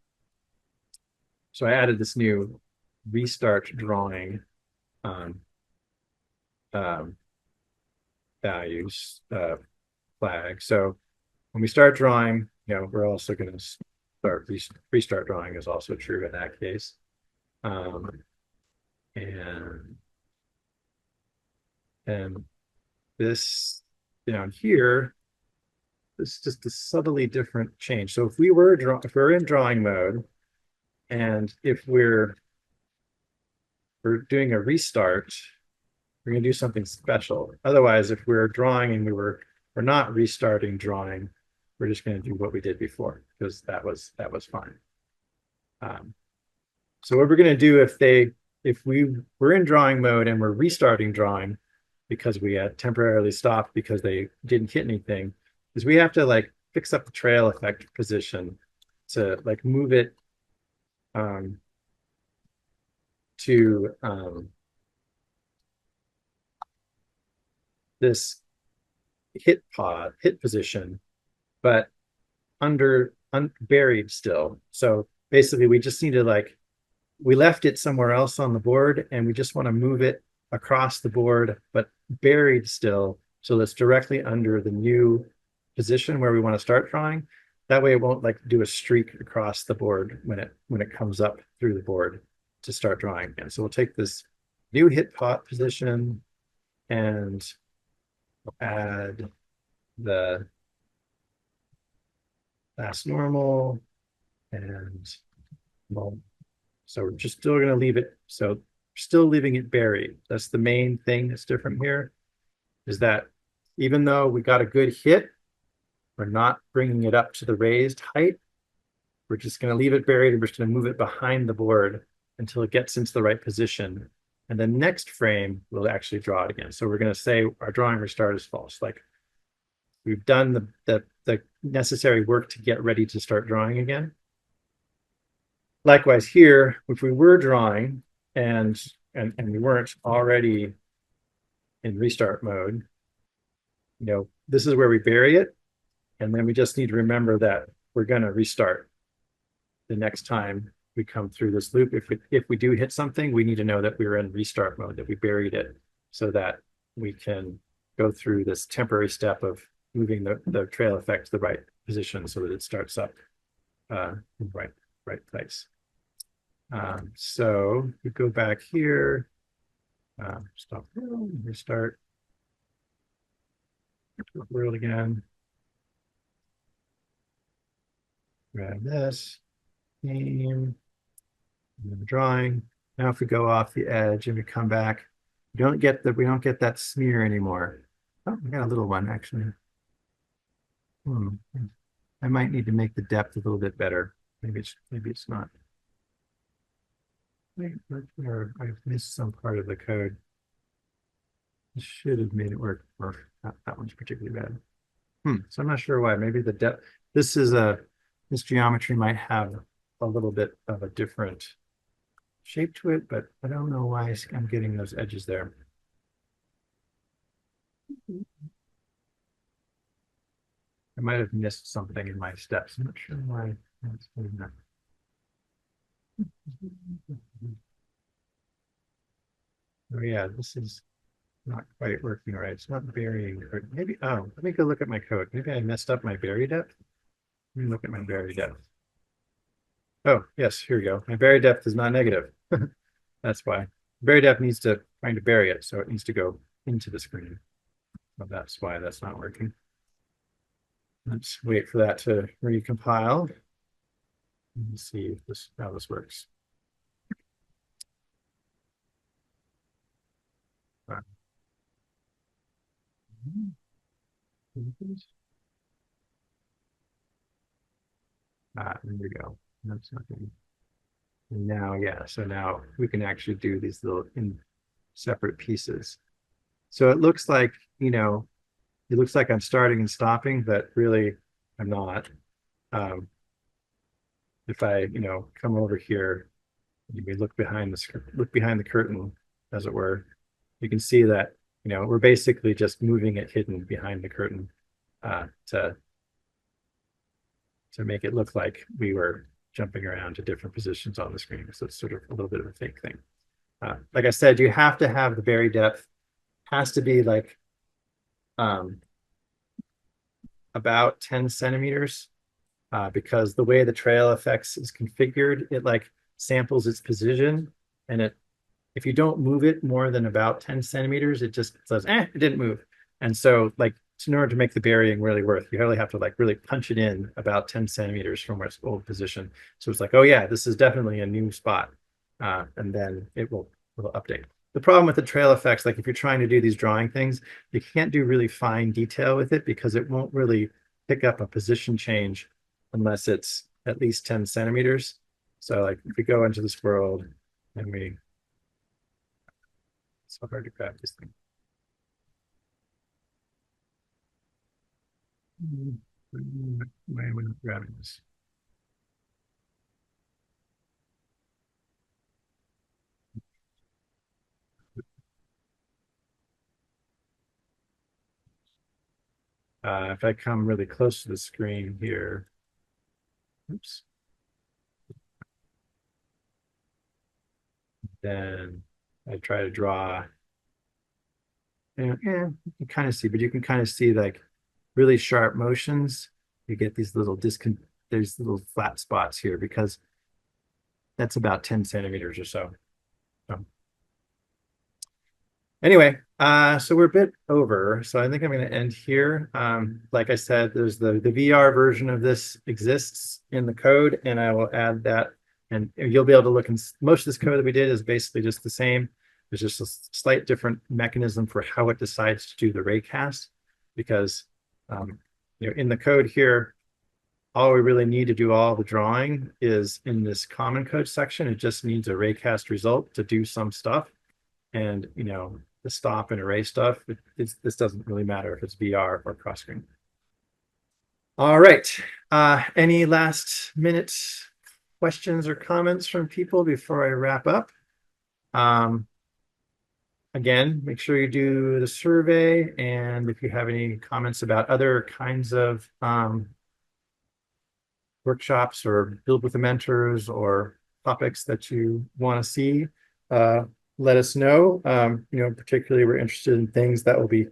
I added this new restart drawing values flag. So when we start drawing, we're also going to start restart drawing is also true in that case. And this down here, this is just a subtly different change. So if we're in drawing mode, and if we're doing a restart, we're going to do something special. Otherwise, if we're drawing and we're not restarting drawing, we're just going to do what we did before because that was fine. So what we're going to do if we were in drawing mode and we're restarting drawing because we had temporarily stopped because they didn't hit anything, is we have to like fix up the trail effect position to like move it to this hit position, but buried still. So basically we just need to we left it somewhere else on the board and we just want to move it across the board, but buried still. So that's directly under the new position where we want to start drawing. That way it won't do a streak across the board when it comes up through the board to start drawing again. So we'll take this new hit position and add the last normal and so we're just still going to leave it. So still leaving it buried. That's the main thing that's different here, is that even though we got a good hit, we're not bringing it up to the raised height. We're just going to leave it buried and we're just going to move it behind the board until it gets into the right position. And then next frame, we'll actually draw it again. So we're going to say our drawing restart is false. Like we've done the necessary work to get ready to start drawing again. Likewise here, if we were drawing and we weren't already in restart mode, this is where we bury it. And then we just need to remember that we're going to restart the next time we come through this loop. If we do hit something, we need to know that we were in restart mode, that we buried it, so that we can go through this temporary step of moving the trail effect to the right position so that it starts up in the right place. So we go back here, stop, restart, world again. Grab this, name, drawing. Now if we go off the edge and we come back, we don't get that smear anymore. Oh, we got a little one actually. I might need to make the depth a little bit better. Maybe it's not. Or I've missed some part of the code. It should have made it work. Or not, that one's particularly bad. So I'm not sure why. Maybe the depth. This geometry might have a little bit of a different shape to it, but I don't know why I'm getting those edges there. I might have missed something in my steps. I'm not sure why that's doing that. Oh yeah, this is not quite working right. It's not burying. Or maybe, let me go look at my code. Maybe I messed up my bury depth. Let me look at my bury depth. Oh, yes, here we go. My bury depth is not negative. That's why. Bury depth needs to trying to bury it, so it needs to go into the screen. So that's why that's not working. Let's wait for that to recompile. Let me see if this how this works. There we go. That's nothing. And now, yeah, so now we can actually do these little in separate pieces. So it looks like, it looks like I'm starting and stopping, but really I'm not. Um, if I, come over here, we look behind the curtain, as it were, you can see that, we're basically just moving it hidden behind the curtain to make it look like we were jumping around to different positions on the screen. So it's sort of a little bit of a fake thing. Like I said, you have to have the bury depth, has to be like um, about 10 centimeters because the way the trail effects is configured, it like samples its position, and if you don't move it more than about 10 centimeters, it just says, it didn't move. And so like in order to make the burying really work, you really have to like really punch it in about 10 centimeters from its old position. So it's like, oh yeah, this is definitely a new spot. And then will update. The problem with the trail effects, like if you're trying to do these drawing things, you can't do really fine detail with it because it won't really pick up a position change unless it's at least 10 centimeters. So like if we go into this world and it's so hard to grab this thing. Why am I not grabbing this? If I come really close to the screen here, oops, then I try to draw. You can kind of see, but you can kind of see like really sharp motions. You get these there's little flat spots here because that's about 10 centimeters or so. So anyway, so we're a bit over. So I think I'm going to end here. Like I said, there's the VR version of this exists in the code, and I will add that. And you'll be able to look, and most of this code that we did is basically just the same. There's just a slight different mechanism for how it decides to do the raycast, because in the code here, all we really need to do all the drawing is in this common code section. It just needs a raycast result to do some stuff. And the stop and array stuff, this doesn't really matter if it's VR or cross screen. All right. Any last minute questions or comments from people before I wrap up? Again, make sure you do the survey, and if you have any comments about other kinds of workshops or build with the mentors or topics that you want to see, let us know. Particularly we're interested in things that will be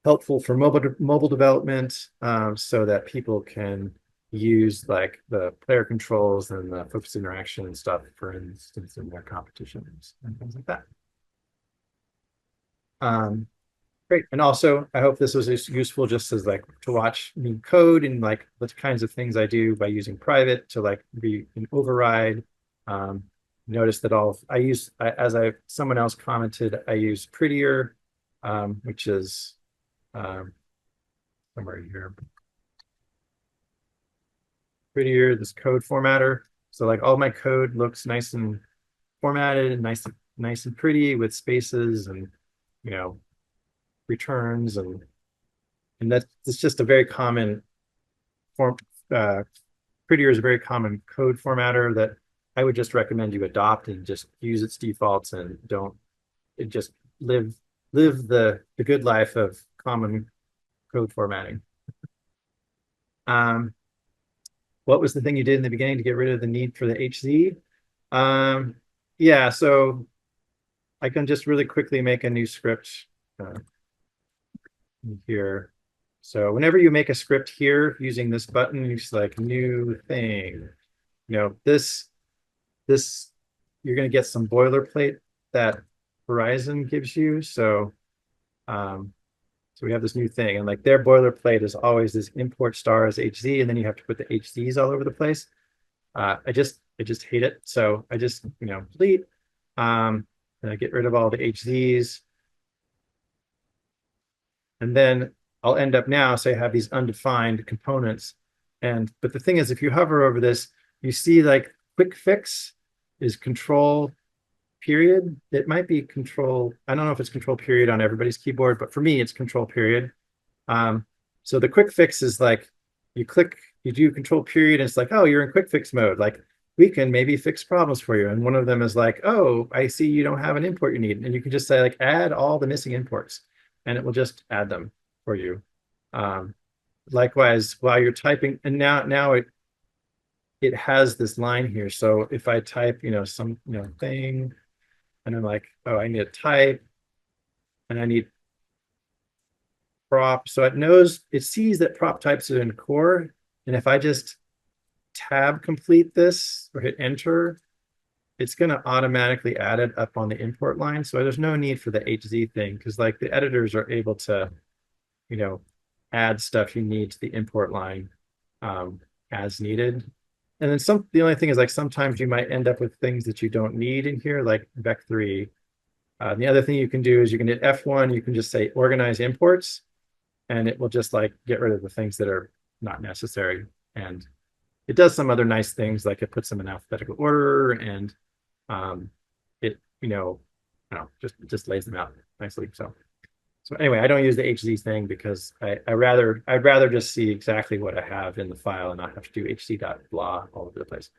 helpful for mobile development, so that people can use like the player controls and the focused interaction and stuff, for instance, in their competitions and things like that. Great. And also, I hope this was useful just as like to watch me code and like the kinds of things I do by using private to like be an override. Notice that someone else commented, I use Prettier, which is somewhere here. Prettier, this code formatter. So like all my code looks nice and formatted and nice and pretty with spaces and returns and that's just a very common form. Prettier is a very common code formatter that I would just recommend you adopt and just use its defaults and don't just live the good life of common code formatting. What was the thing you did in the beginning to get rid of the need for the HZ? Yeah, so I can just really quickly make a new script here. So whenever you make a script here using this button, you select new thing. this you're going to get some boilerplate that Verizon gives you. So we have this new thing, and like their boilerplate is always this import star as HZ, and then you have to put the HZs all over the place. I just hate it. So I just, delete, and I get rid of all the HZs. And then I'll end up now, say I have these undefined components. But the thing is, if you hover over this, you see like quick fix is control period. It might be control. I don't know if it's control period on everybody's keyboard, but for me, it's control period. So the quick fix is like you click, you do control period, and it's like, oh, you're in quick fix mode. Like we can maybe fix problems for you. And one of them is like, oh, I see you don't have an import you need. And you can just say like, add all the missing imports, and it will just add them for you. Likewise, while you're typing, and now it has this line here. So if I type, some, thing, and I'm like, oh, I need a type, and I need prop. So it sees that prop types are in core. And if I just tab complete this or hit enter, it's going to automatically add it up on the import line. So there's no need for the HZ thing, because like the editors are able to, add stuff you need to the import line as needed. And then the only thing is like sometimes you might end up with things that you don't need in here, like vec3. The other thing you can do is you can hit F1, you can just say organize imports, and it will just like get rid of the things that are not necessary. And it does some other nice things, like it puts them in alphabetical order, and it, I don't know, just lays them out nicely. So anyway, I don't use the HZ thing because I'd rather just see exactly what I have in the file and not have to do hc.blah all over the place.